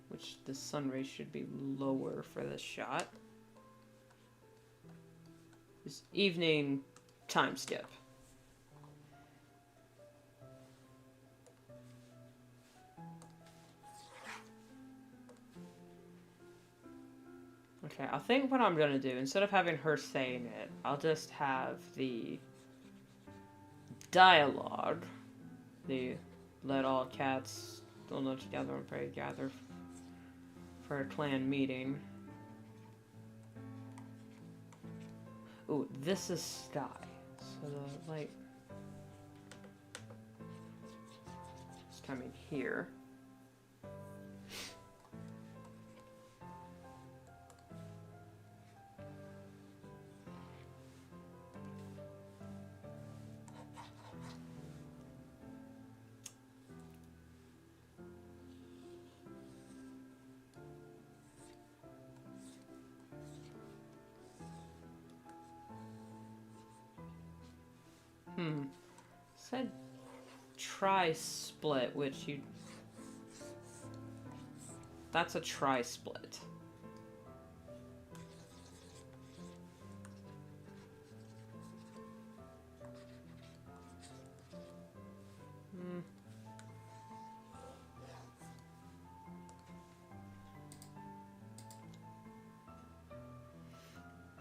which the sun rays should be lower for this shot. It's evening, time skip. Okay, I think what I'm gonna do, instead of having her saying it, I'll just have the dialogue. The let all cats know together and pray gather for a clan meeting. Ooh, this is sky. So the light is coming here. Said tri-split, which you... That's a tri-split.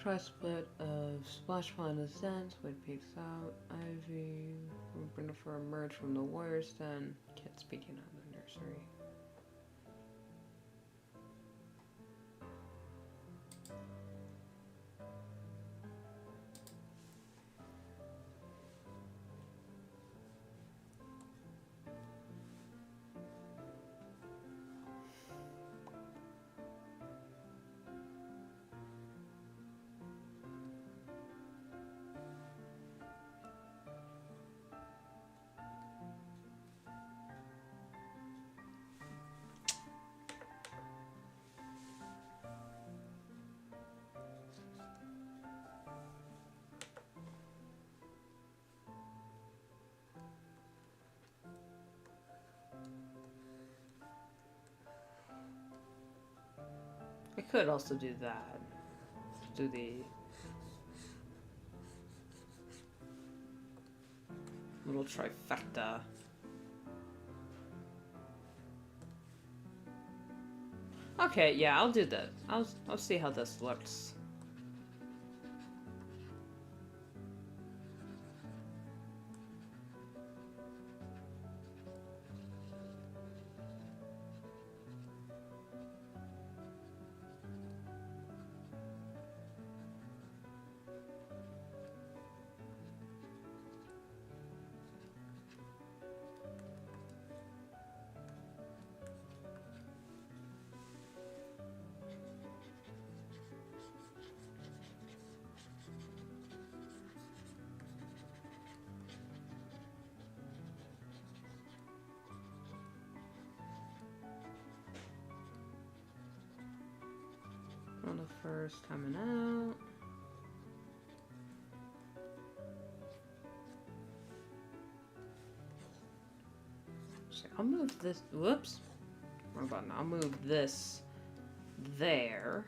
Tri-split of Splash Pond Ascent, Wood peeks out, Ivy, Brinnifer emerge from the warrior's den, kids peeking out of the nursery. I could also do that. Do the little trifecta. Okay, yeah, I'll do that. I'll see how this looks. On the first coming out. So I'll move this. Whoops. Wrong button. I'll move this there.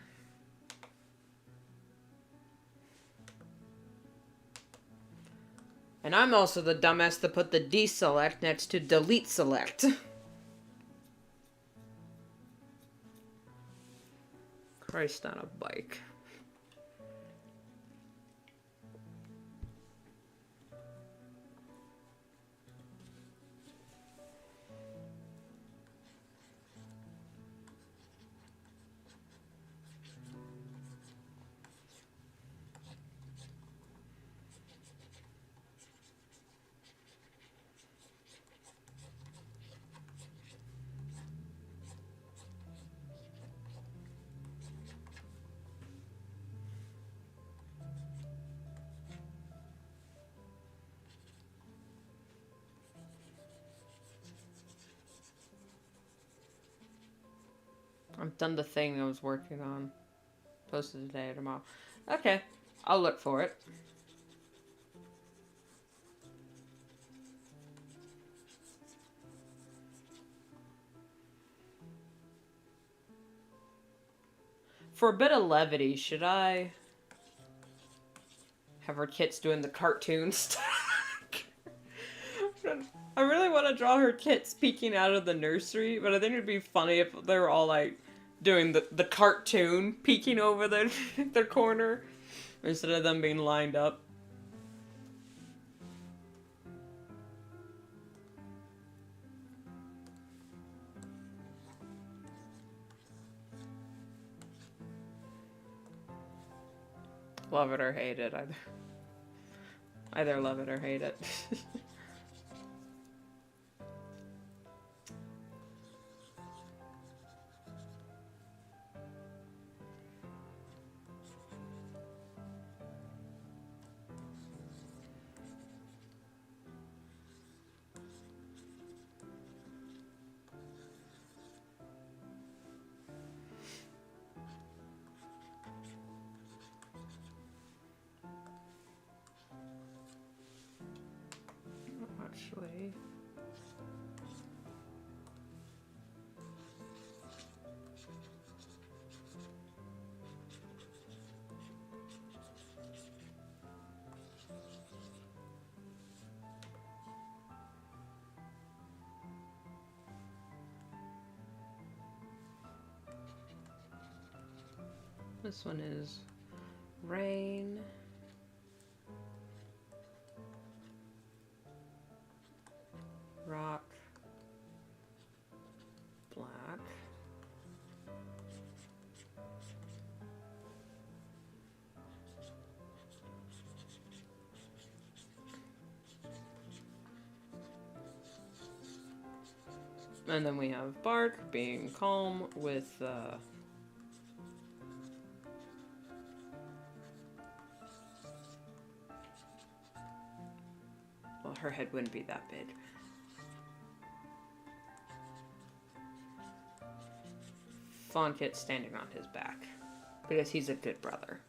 And I'm also the dumbass that put the deselect next to delete select. Christ on a bike. I've done the thing I was working on. Posted today or tomorrow. Okay, I'll look for it. For a bit of levity, should I have her kits doing the cartoon stuff? I really want to draw her kits peeking out of the nursery, but I think it'd be funny if they were all like doing the cartoon peeking over their corner instead of them being lined up. Love it or hate it, either love it or hate it. Actually, this one is rain. Rock. Black. And then we have Bark being calm with, well, her head wouldn't be that big. Fawn Kit standing on his back because he's a good brother.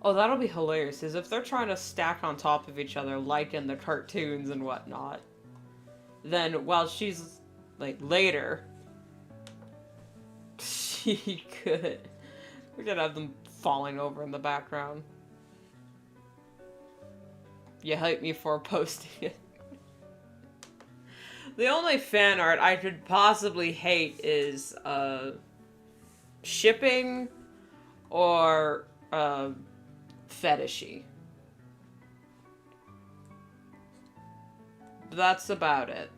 Oh, that'll be hilarious, is if they're trying to stack on top of each other like in the cartoons and whatnot. Then, while she's, like, later, she could... We could have them falling over in the background. You hate me for posting it. The only fan art I could possibly hate is, shipping or, fetishy. That's about it.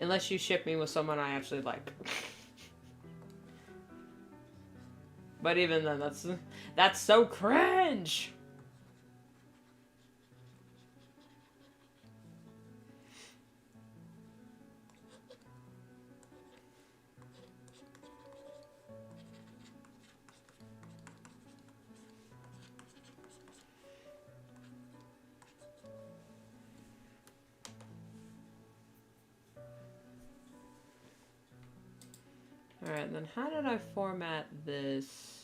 Unless you ship me with someone I actually like. But even then, that's so cringe! Alright, then how did I format this?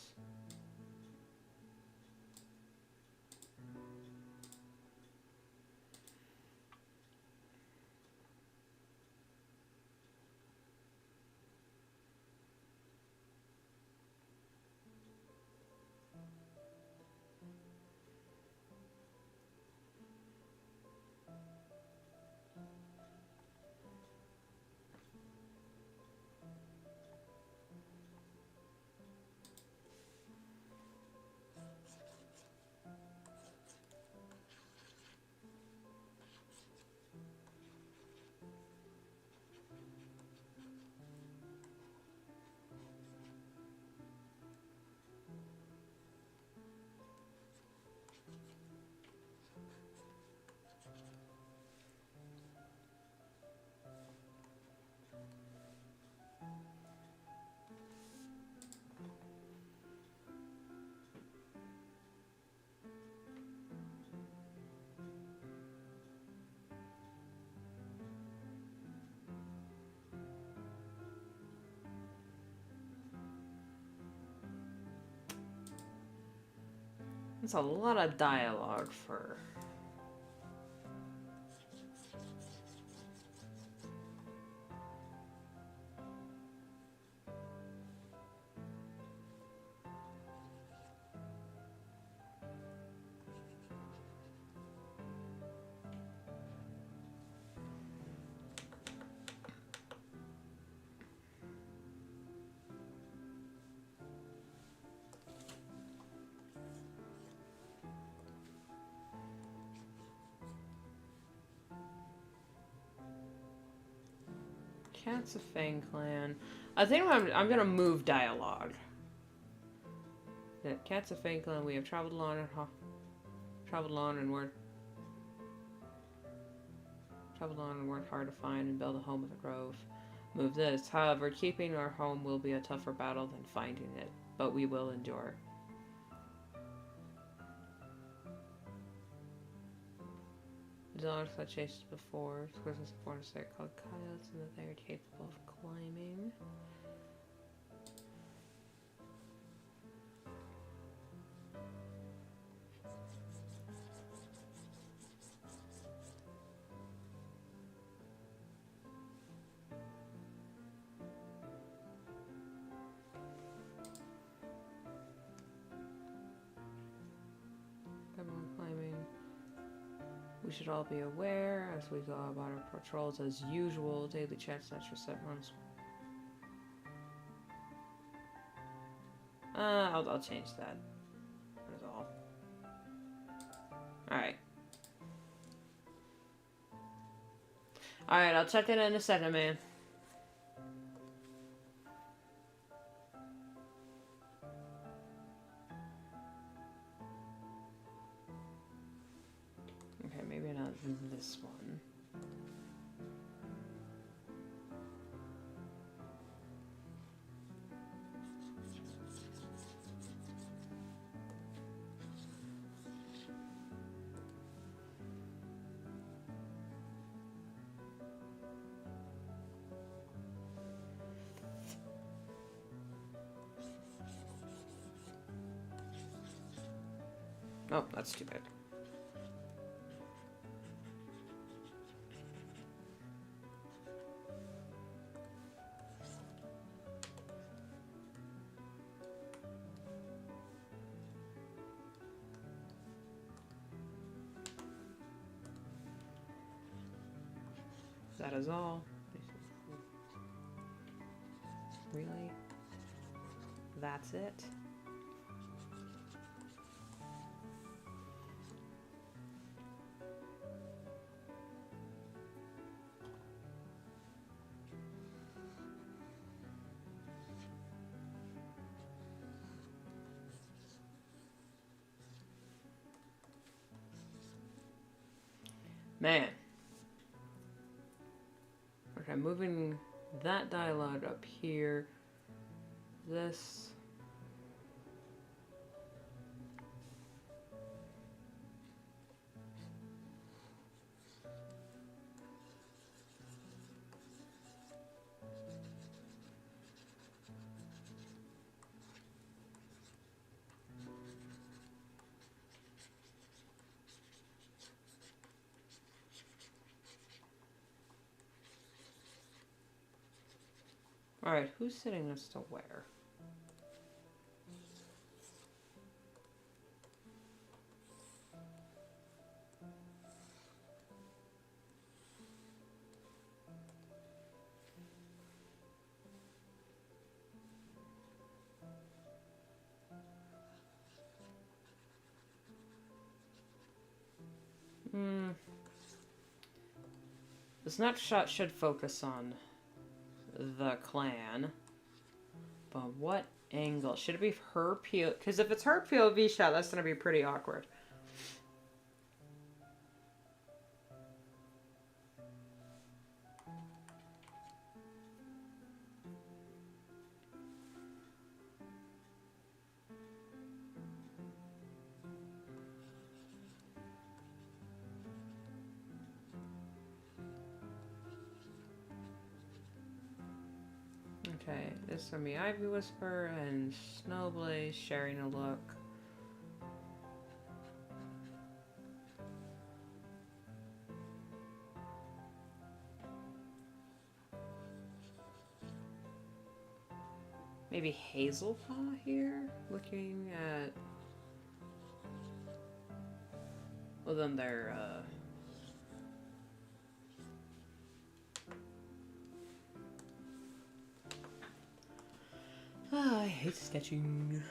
That's a lot of dialogue for... Cats of Fang Clan. I think I'm gonna move dialogue. The Cats of Fang Clan, we have traveled on and worked hard to find and build a home in the grove. Move this. However, keeping our home will be a tougher battle than finding it, but we will endure. Dogs I chased before. Squirrels and forest they're called coyotes and that they are capable of climbing. Come on, climbing. We should all be aware as we go about our patrols as usual. Daily checks, extra set runs. I'll change that. That's all. Alright. Alright, I'll check it in a second, man. Okay, maybe not this one. Oh, that's too bad. That is all. Really? That's it? Man. Okay, moving that dialogue up here. This. Alright, who's sitting next to where? The snapshot should focus on the clan. But what angle? Should it be her POV? Because if it's her POV shot, that's going to be pretty awkward. Okay, this is gonna be Ivy Whisper and Snowblaze sharing a look. Maybe Hazelpaw here, looking at. Well, then they're I hate sketching.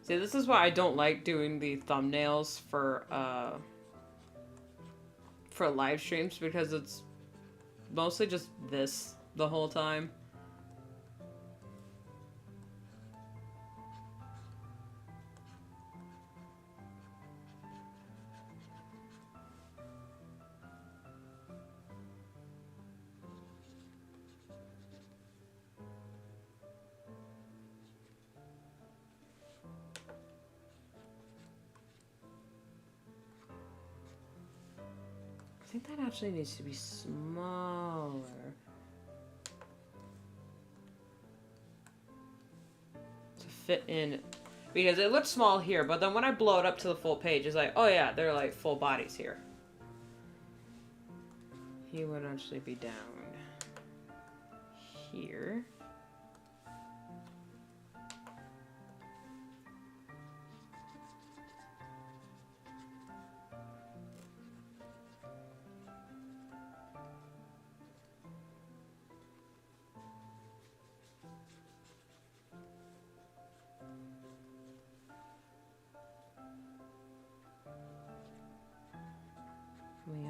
See, this is why I don't like doing the thumbnails for live streams, because it's mostly just this the whole time. I think that actually needs to be smaller. To fit in. Because it looks small here, but then when I blow it up to the full page, it's like, oh yeah, they're like full bodies here. He would actually be down here. We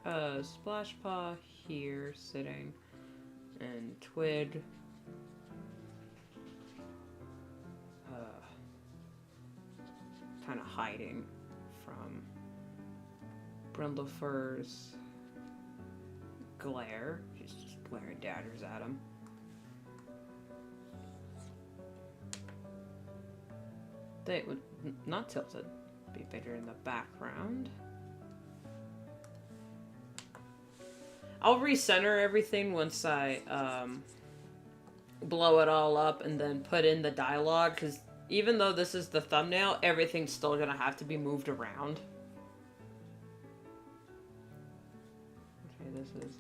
have Splash Paw here sitting, and Twid kind of hiding from Brindlefur's glare. She's just glaring daggers at him. They would not tilted, be bigger in the background. I'll recenter everything once I, blow it all up and then put in the dialogue, because even though this is the thumbnail, everything's still gonna have to be moved around. Okay, this is...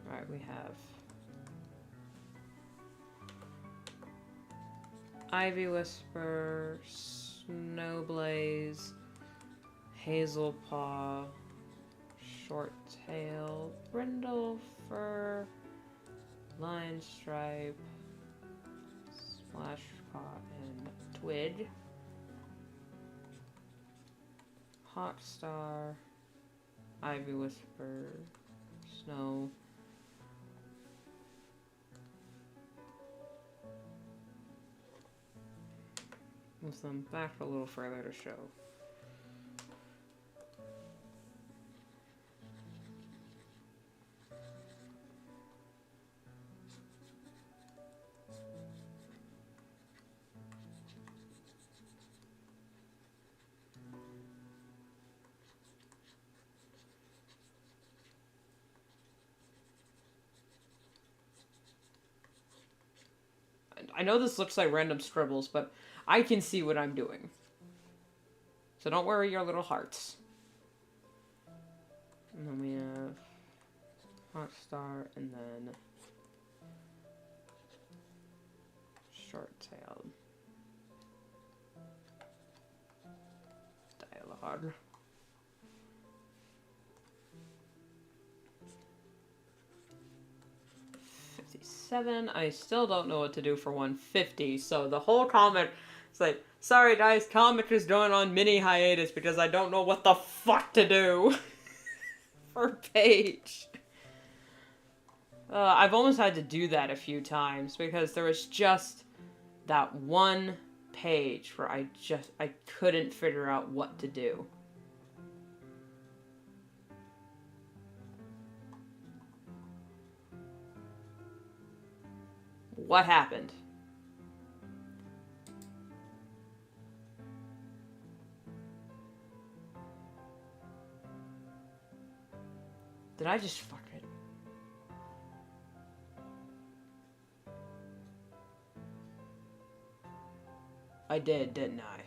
Alright, we have... Ivy Whisper, Snowblaze, Hazelpaw, Shorttail, Brindlefur, Lion Stripe, Splashpaw, and Twig. Hawkstar, Ivy Whisper, Snow. Move them back a little further to show. I know this looks like random scribbles, but I can see what I'm doing. So don't worry your little hearts. And then we have Hotstar, and then Short-tailed. Dialogue. I still don't know what to do for 150, so the whole comic, it's like, sorry guys, comic is going on mini hiatus because I don't know what the fuck to do for page. I've almost had to do that a few times because there was just that one page where I couldn't figure out what to do. What happened? Did I just fuck it? I did, didn't I?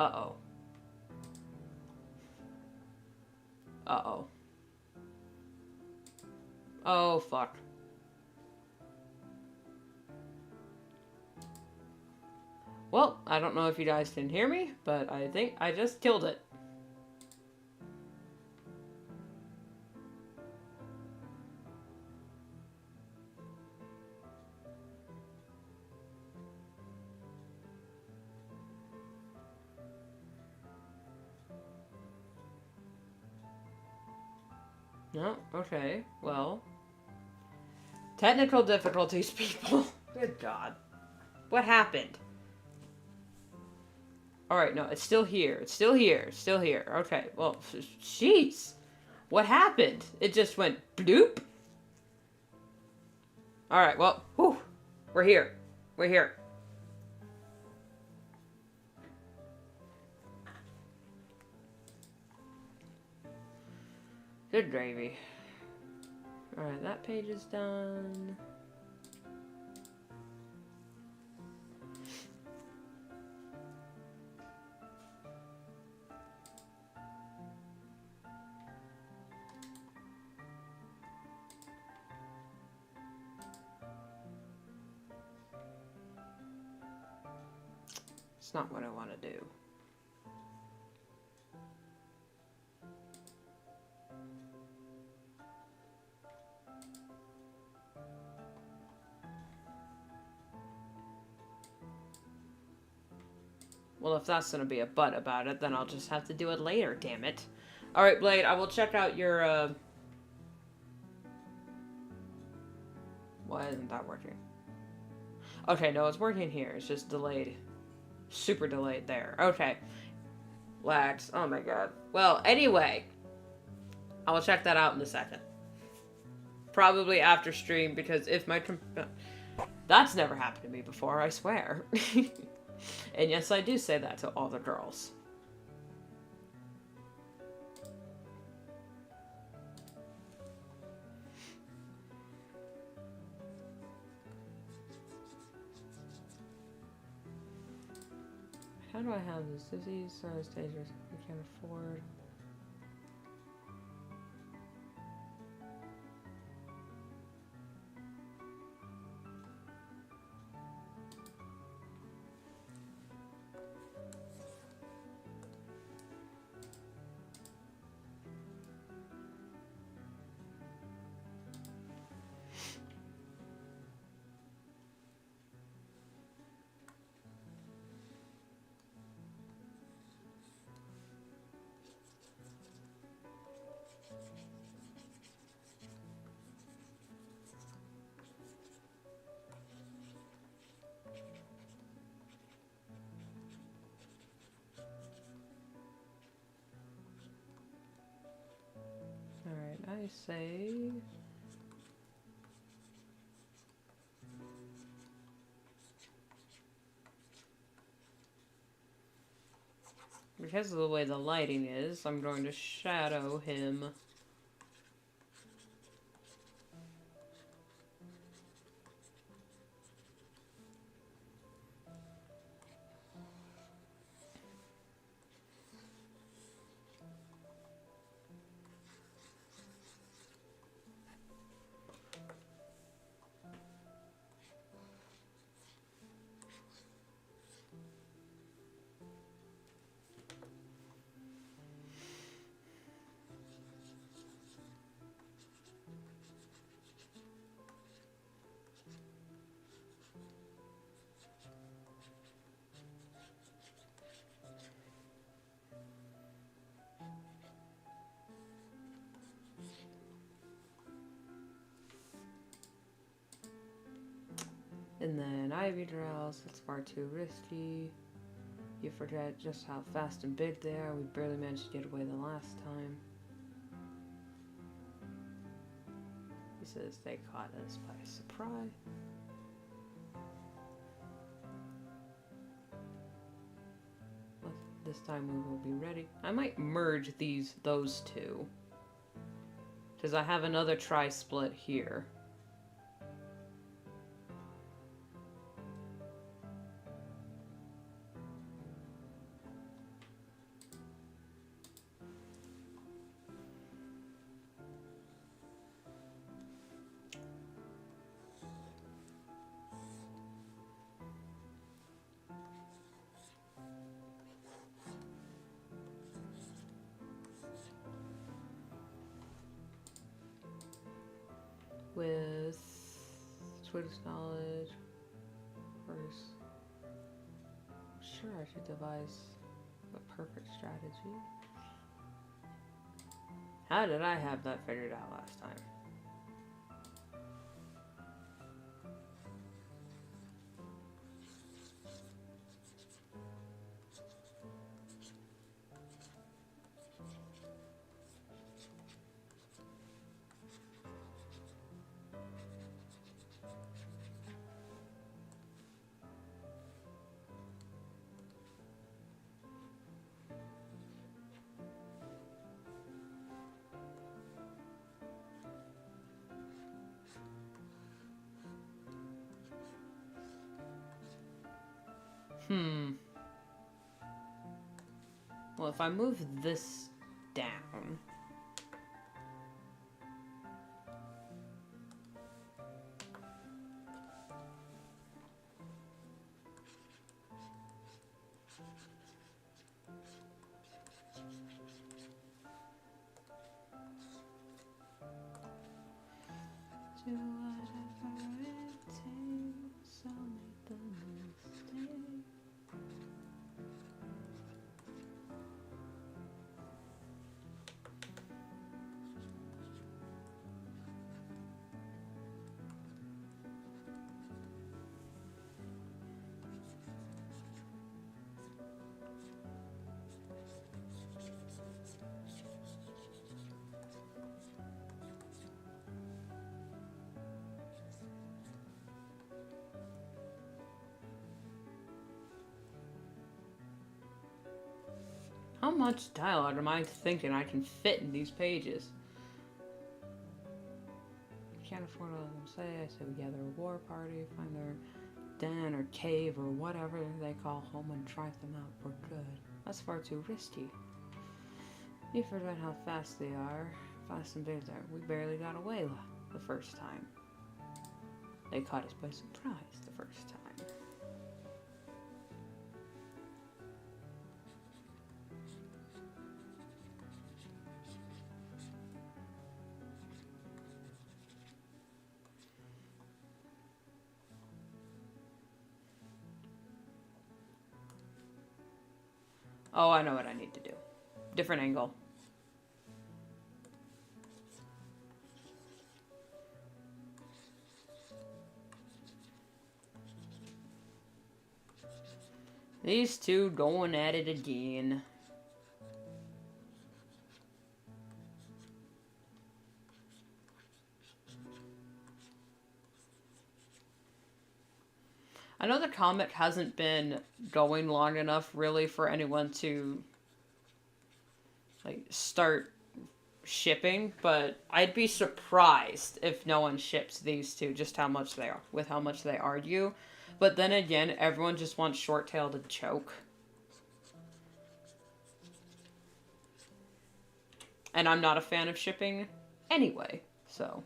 Uh-oh. Uh-oh. Oh, fuck. Well, I don't know if you guys can hear me, but I think I just killed it. No? Okay, well... Technical difficulties, people. Good God. What happened? Alright, no, it's still here. It's still here. It's still here. Okay, well, jeez. What happened? It just went bloop? Alright, well, whew. We're here. We're here. Good gravy. Alright, that page is done. It's not what I want to do. Well, if that's gonna be a butt about it, then I'll just have to do it later, damn it. Alright, Blade, I will check out your, Why isn't that working? Okay, no, it's working here. It's just delayed. Super delayed there. Okay. Lags. Oh my god. Well, anyway. I will check that out in a second. Probably after stream, because if my... That's never happened to me before, I swear. And yes, I do say that to all the girls. How do I have this? Disease, stages we can't afford. Alright, I say... Because of the way the lighting is, I'm going to shadow him. And then Ivy Drowse, that's far too risky. You forget just how fast and big they are. We barely managed to get away the last time. He says they caught us by surprise. But this time we will be ready. I might merge those two. Because I have another tri-split here. With Twitter's knowledge, first, I'm sure I should devise a perfect strategy. How did I have that figured out last time? Well, if I move this down... Do whatever it takes, I'll make the mistake. How much dialogue am I thinking I can fit in these pages? Can't afford to let them say. I say we gather a war party, find their den or cave or whatever they call home and drive them out for good. That's far too risky. You forget how fast they are. Fast and big there. We barely got away the first time. They caught us by surprise the first time. Oh, I know what I need to do. Different angle. These two going at it again. I know the comic hasn't been going long enough really for anyone to like start shipping, but I'd be surprised if no one ships these two, just how much they are, with how much they argue. But then again, everyone just wants Shorttail to choke. And I'm not a fan of shipping anyway, so...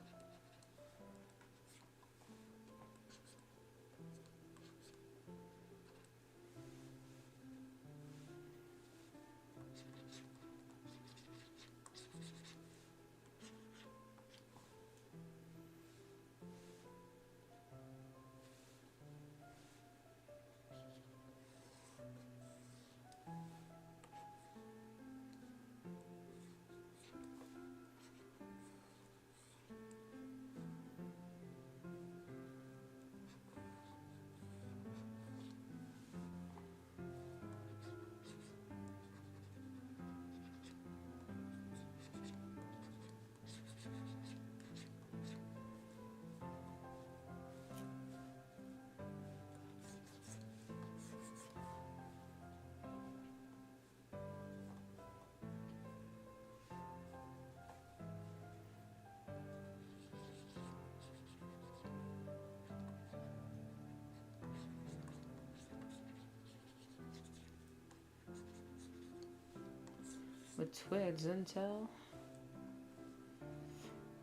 With twigs intel.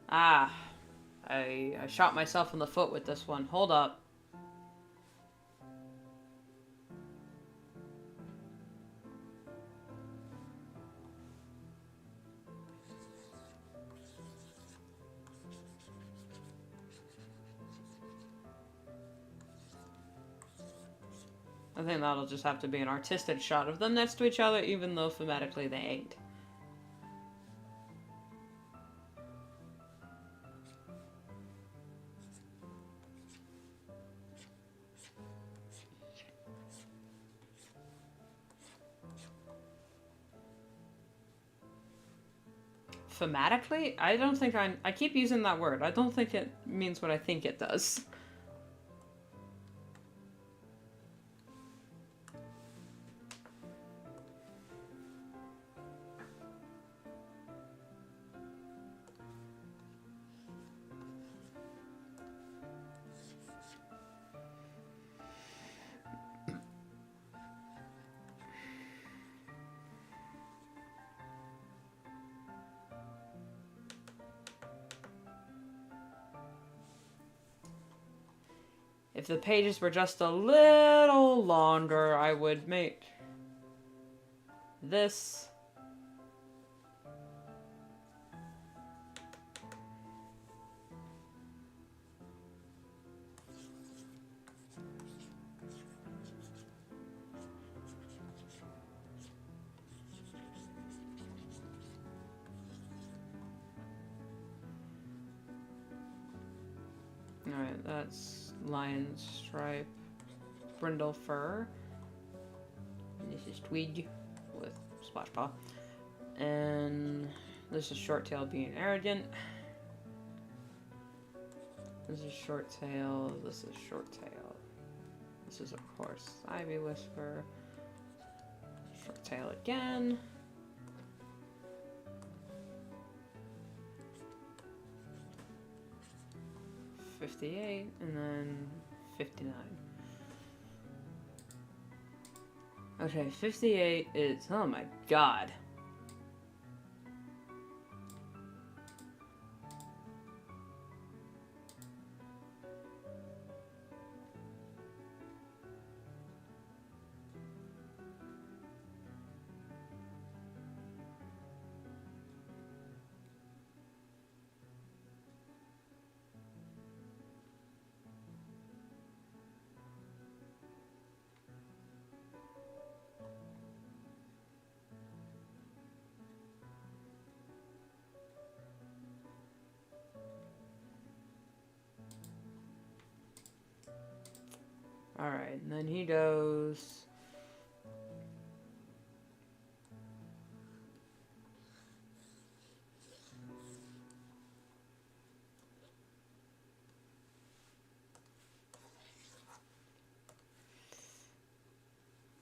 Ah, I shot myself in the foot with this one. Hold up. I think that'll just have to be an artistic shot of them next to each other, even though thematically they ain't. Thematically? I don't think I keep using that word. I don't think it means what I think it does. If the pages were just a little longer, I would make this. Alright, that's lion stripe, brindle fur. And this is twig with splash paw. And this is shorttail being arrogant. This is shorttail, this is shorttail. This is, of course, ivy whisper. Shorttail again. $58, and then $59. Okay, 58 is... Oh my god. Alright, and then he goes...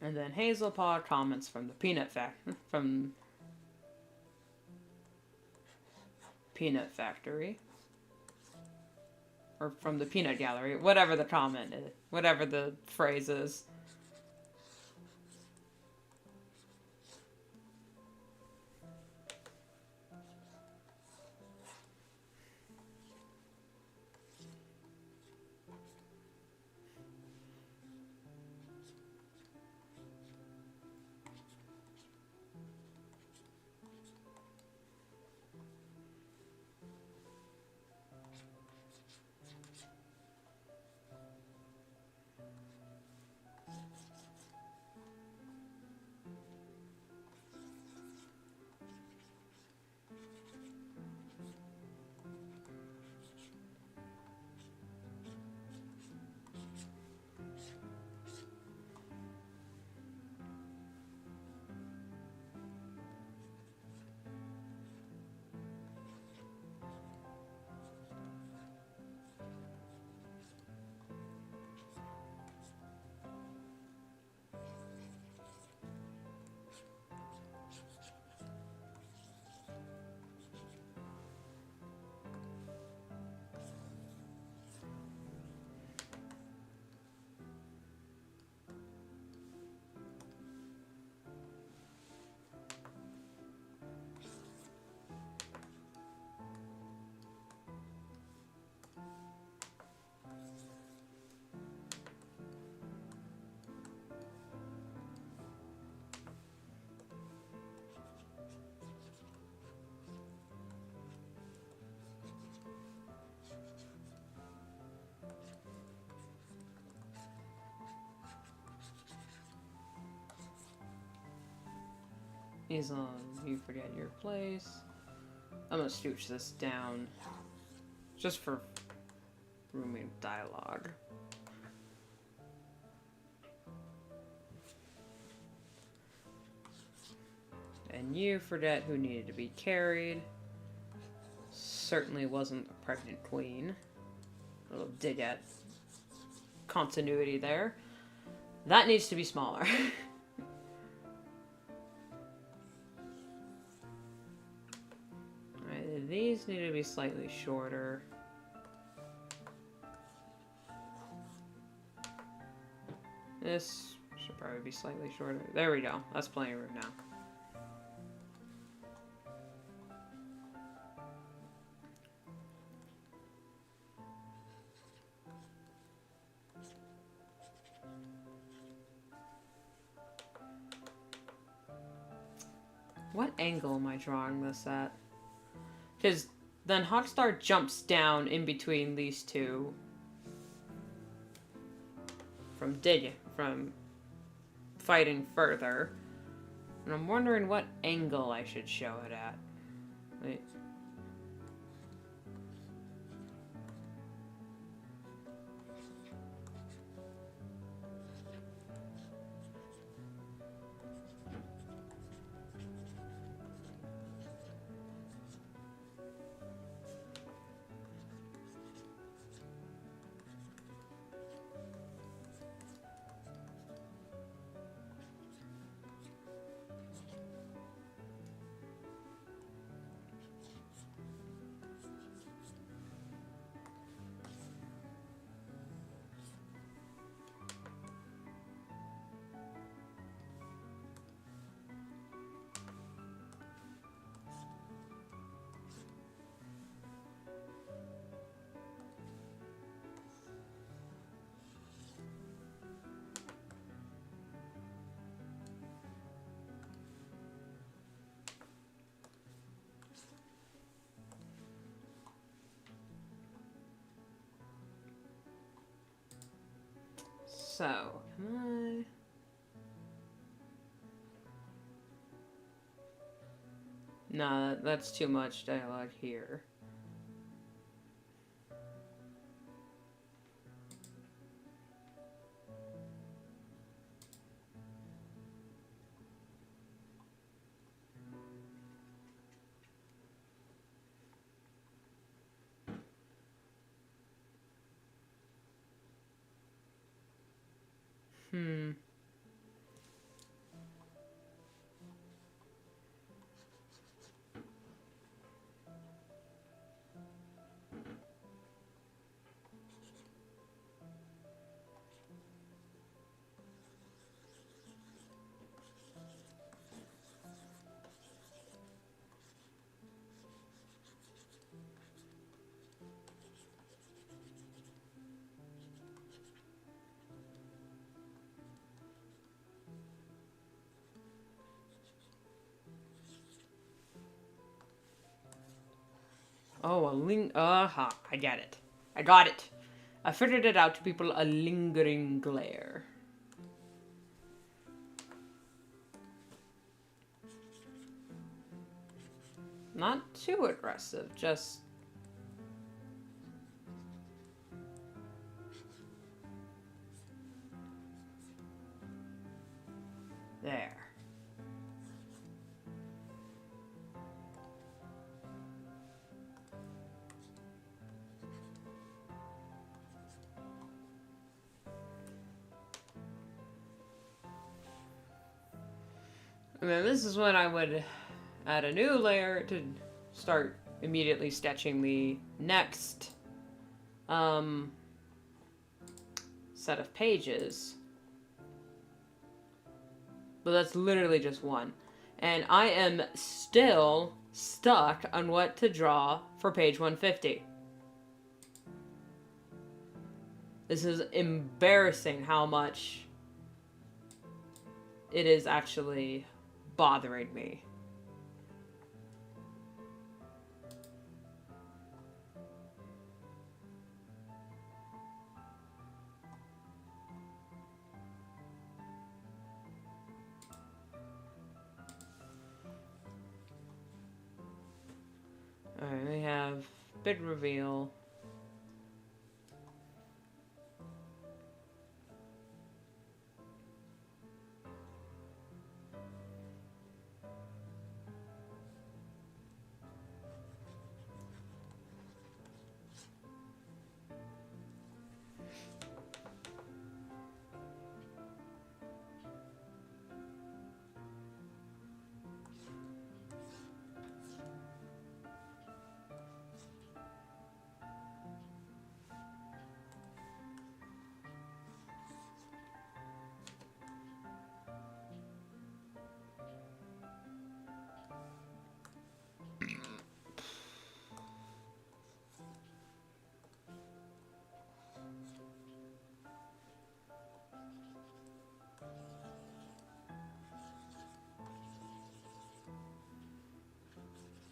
And then Hazelpaw comments from the Peanut Factory. Or from the Peanut Gallery, whatever the comment is, whatever the phrase is. He's on You Forget Your Place. I'm gonna stooge this down just for rooming dialogue. And you forget who needed to be carried. Certainly wasn't a pregnant queen. A little dig at continuity there. That needs to be smaller. Alright, these need to be slightly shorter. This should probably be slightly shorter. There we go. That's plenty of room now. What angle am I drawing this at? Because then Hotstar jumps down in between these two. From fighting further. And I'm wondering what angle I should show it at. Wait. So, can I... Nah, that's too much dialogue here. Oh, aha, I get it. I got it. I figured it out to people, a lingering glare. Not too aggressive, just... there. And then this is when I would add a new layer to start immediately sketching the next set of pages. But that's literally just one. And I am still stuck on what to draw for page 150. This is embarrassing how much it is actually bothering me. Alright, we have big reveal.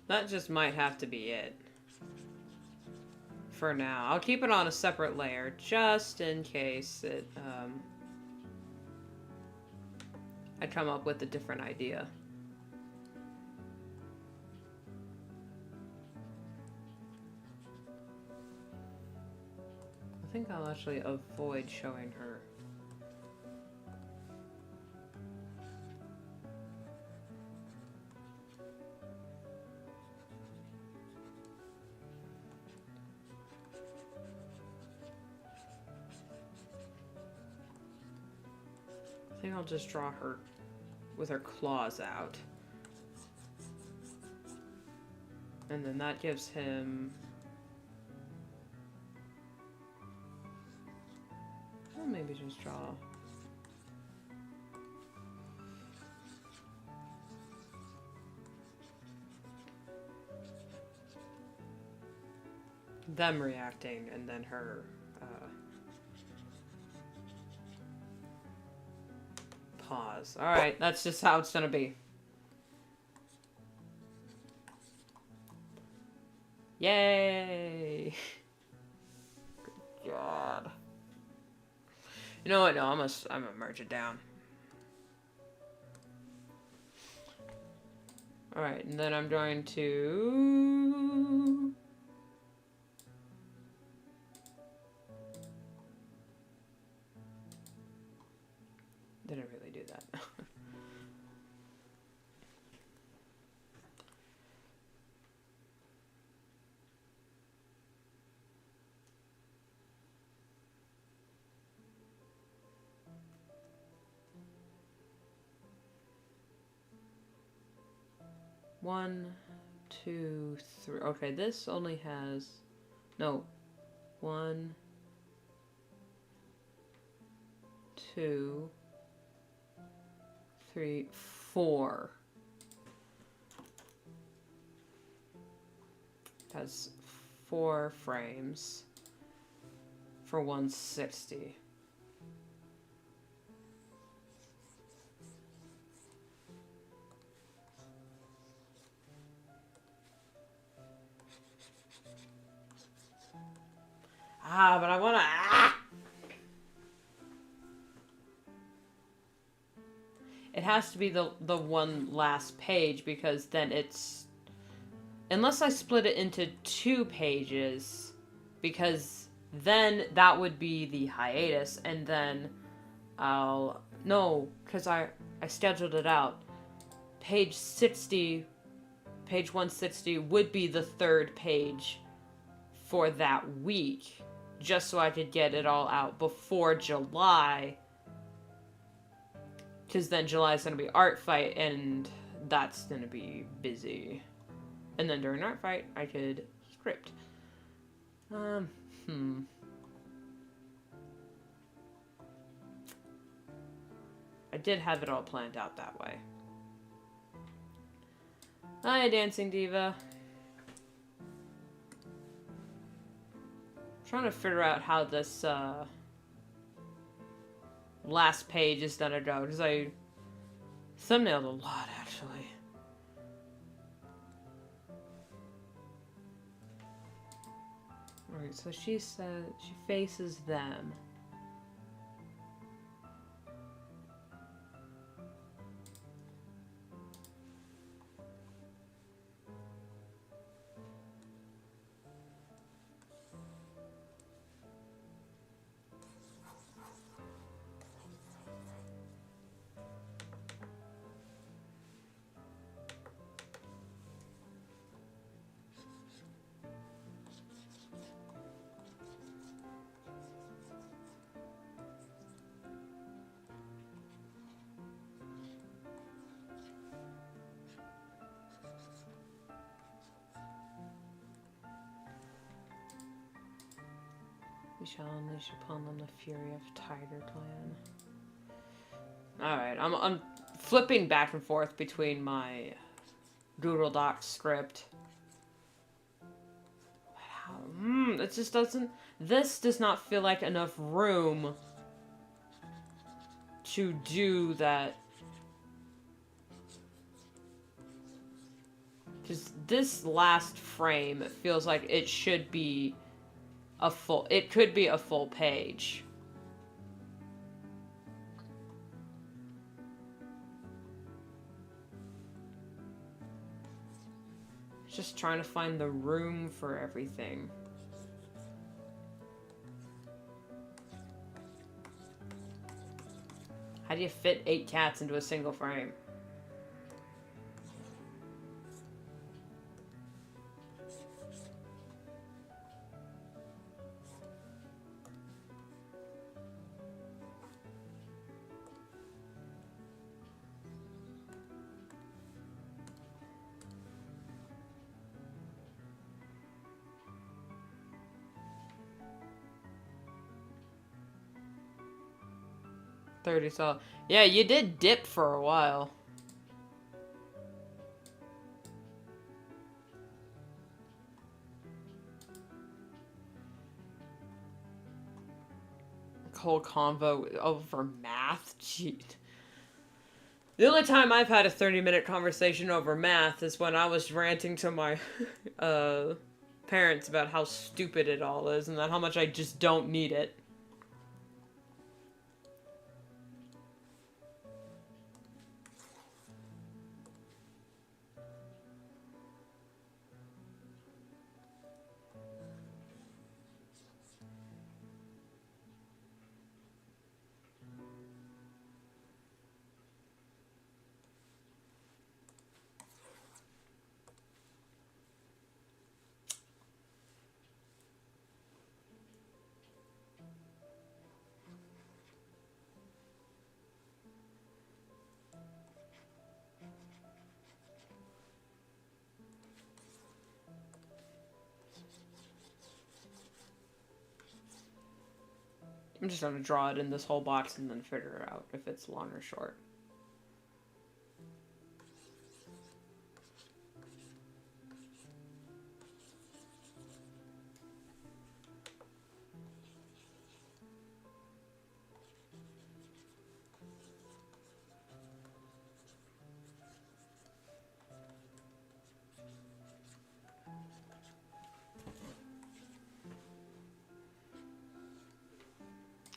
That just might have to be it. For now. I'll keep it on a separate layer, just in case it, I come up with a different idea. I think I'll actually avoid showing her. I think I'll just draw her with her claws out. And then that gives him... I'll maybe just draw... them reacting, and then her, pause. Alright, that's just how it's gonna be. Yay! Good God. You know what? No, I'm gonna merge it down. Alright, and then I'm going to... Didn't really do that. One, two, three. Okay, this only has... No. 1, 2, 3, 4. It has 4 frames for 160. Ah, but I wanna... Ah! It has to be the one last page, because then it's... Unless I split it into 2 pages, because then that would be the hiatus, and then I'll... No, because I scheduled it out. Page 60, page 160 would be the 3rd page for that week, just so I could get it all out before July. Because then July is going to be art fight, and that's going to be busy. And then during art fight, I could script. I did have it all planned out that way. Hi, Dancing Diva. Trying to figure out how this last page is gonna go, because I thumbnailed a lot, actually. Alright, so she said she faces them. We shall unleash upon them the fury of Tiger Clan. Alright, I'm flipping back and forth between my Google Docs script. It just doesn't... This does not feel like enough room to do that. Because this last frame feels like it should be a full... It could be a full page. Just trying to find the room for everything. How do you fit 8 cats into a single frame? So yeah, you did dip for a while. Whole convo over math. Gee. The only time I've had a 30-minute conversation over math is when I was ranting to my parents about how stupid it all is and that how much I just don't need it. I'm just gonna draw it in this whole box and then figure out if it's long or short.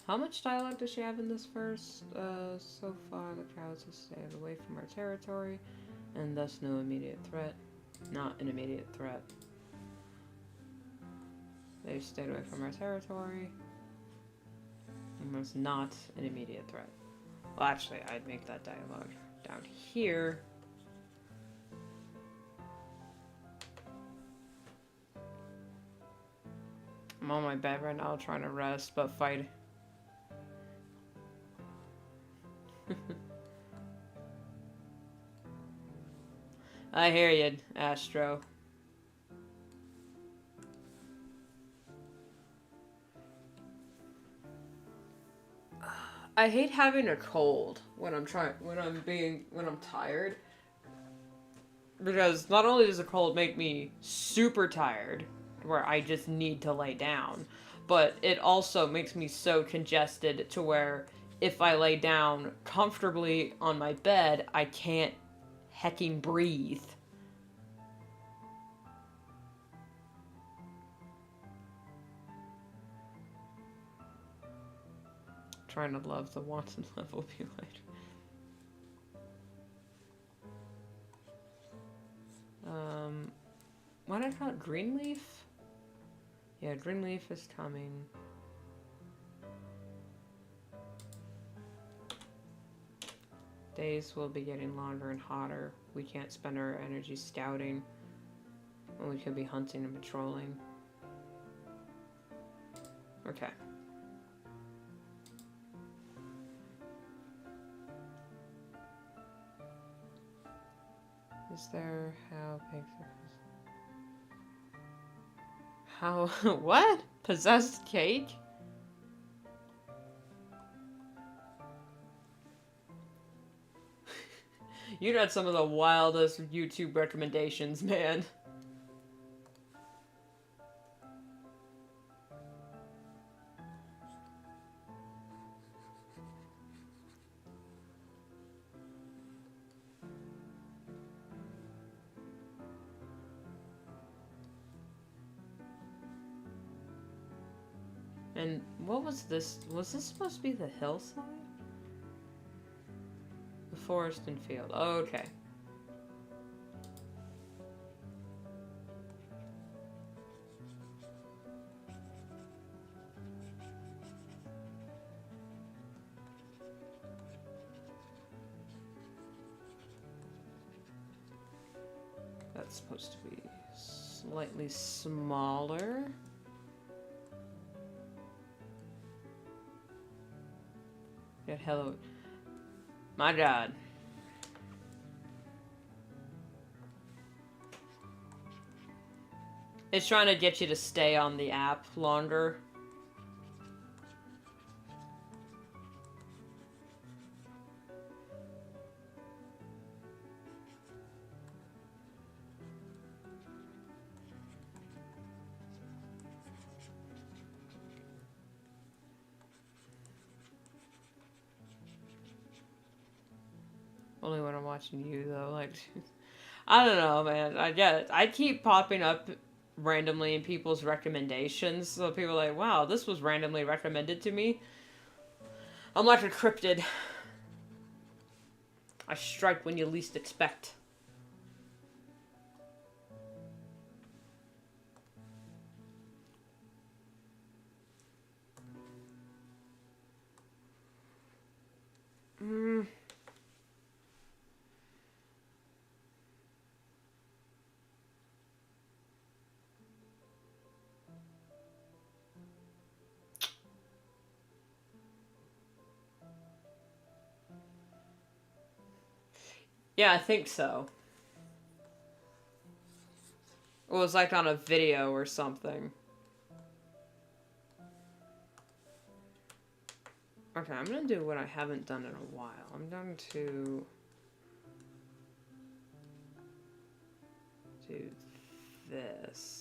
How much dialogue does she have in this verse? So far the crowds have stayed away from our territory, and thus no immediate threat. Not an immediate threat. They've stayed away from our territory, and was not an immediate threat. Well, actually, I'd make that dialogue down here. I'm on my bed right now trying to rest, but fight. I hear you, Astro. I hate having a cold when I'm tired. Because not only does a cold make me super tired, where I just need to lay down, but it also makes me so congested to where if I lay down comfortably on my bed, I can't hecking breathe. Trying to love the wanted level be like. What I call it? Greenleaf? Yeah, Greenleaf is coming. Days will be getting longer and hotter. We can't spend our energy scouting when we could be hunting and patrolling. Okay. Is there how pigs are... How... What? Possessed cake? You got some of the wildest YouTube recommendations, man. And what was this? Was this supposed to be the hillside? The forest and field. Oh, okay. That's supposed to be slightly smaller. Good, hello. My God. It's trying to get you to stay on the app longer. Only when I'm watching you, though. Like, I don't know, man. I keep popping up randomly in people's recommendations. So people are like, wow, this was randomly recommended to me. I'm like a cryptid. I strike when you least expect. Yeah, I think so. It was like on a video or something. Okay, I'm gonna do what I haven't done in a while. I'm going to do this.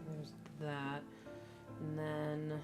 There's that. And then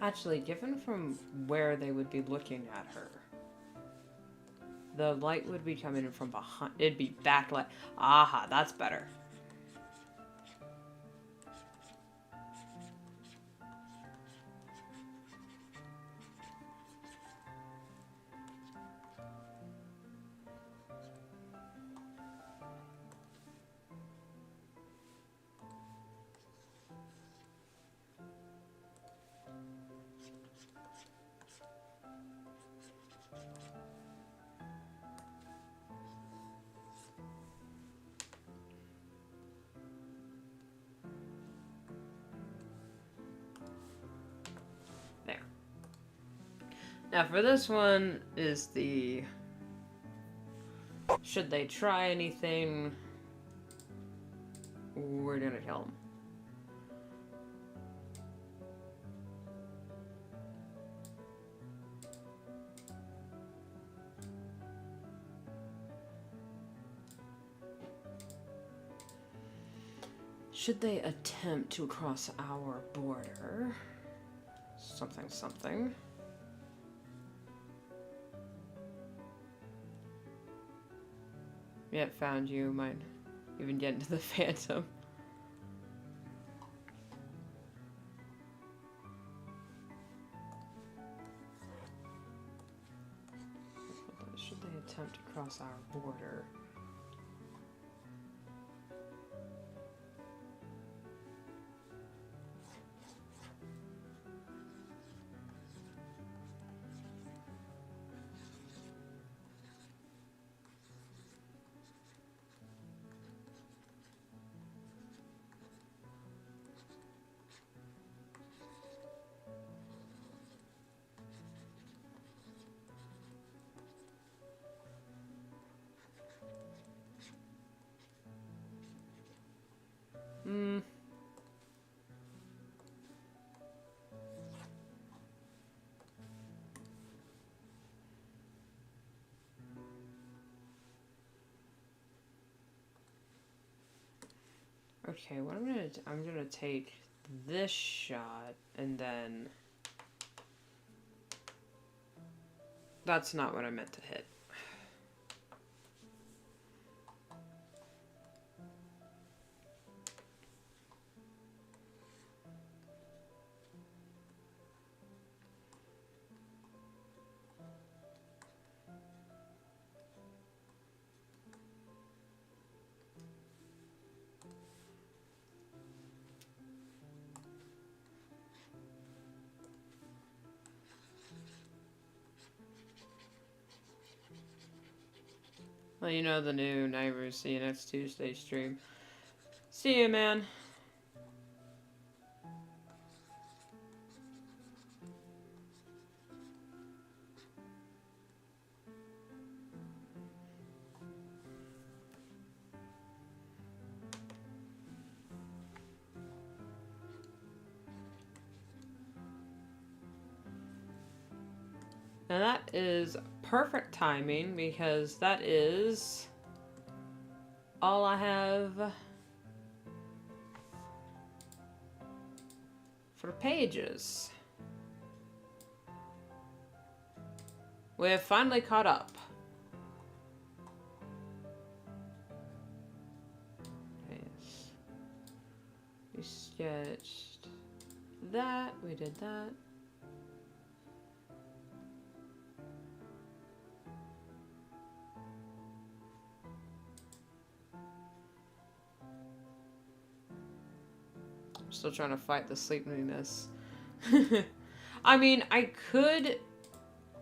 actually, given from where they would be looking at her, the light would be coming in from behind. It'd be backlight. Aha, that's better. There. Now for this one is the... Should they try anything? We're gonna kill them. Should they attempt to cross our border? Something, something. Yeah, found you. Might even get into the Phantom. Should they attempt to cross our border? Okay, what I'm gonna take this shot and then that's not what I meant to hit. Well, you know the new neighbors. See you next Tuesday stream. See you, man. Now that is perfect timing because that is all I have for the pages. We have finally caught up. Yes. We sketched that. We did that. Still trying to fight the sleepiness. I mean, I could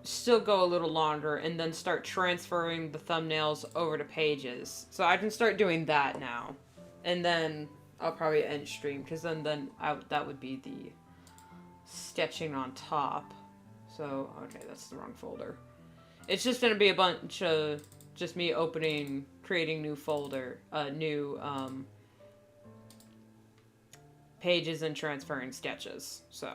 still go a little longer and then start transferring the thumbnails over to pages. So I can start doing that now. And then I'll probably end stream because then that would be the sketching on top. So, okay, that's the wrong folder. It's just going to be a bunch of just me creating new folder, new pages and transferring sketches, so.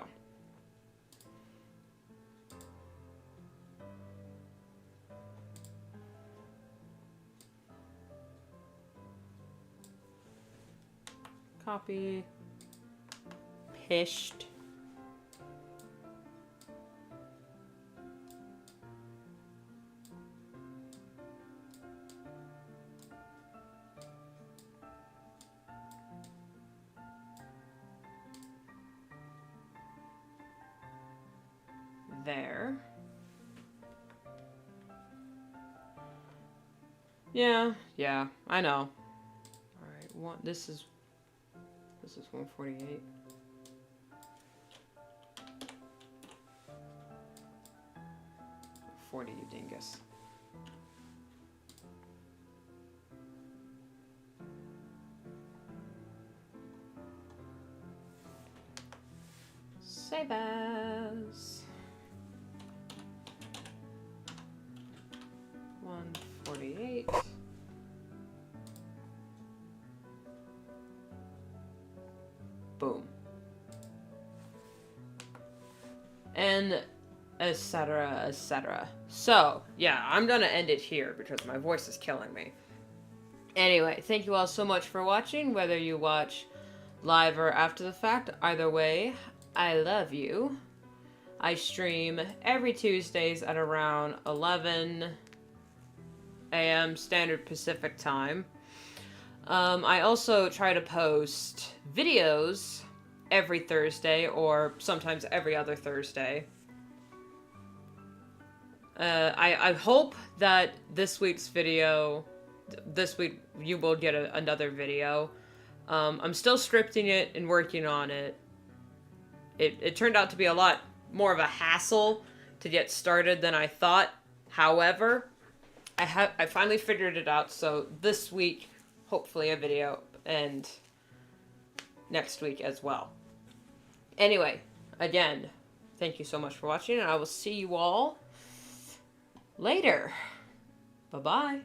Copy. Paste. There. Yeah, I know. Alright, this is 148. $40, you dingus. Save as 148. Boom. And etc, etc. So, yeah, I'm gonna end it here because my voice is killing me. Anyway, thank you all so much for watching, whether you watch live or after the fact. Either way, I love you. I stream every Tuesdays at around 11 a.m. Standard Pacific Time. I also try to post videos every Thursday or sometimes every other Thursday. I hope that this week you will get another video. I'm still scripting it and working on it. It turned out to be a lot more of a hassle to get started than I thought. However, I finally figured it out, so this week, hopefully a video, and next week as well. Anyway, again, thank you so much for watching, and I will see you all later. Bye-bye.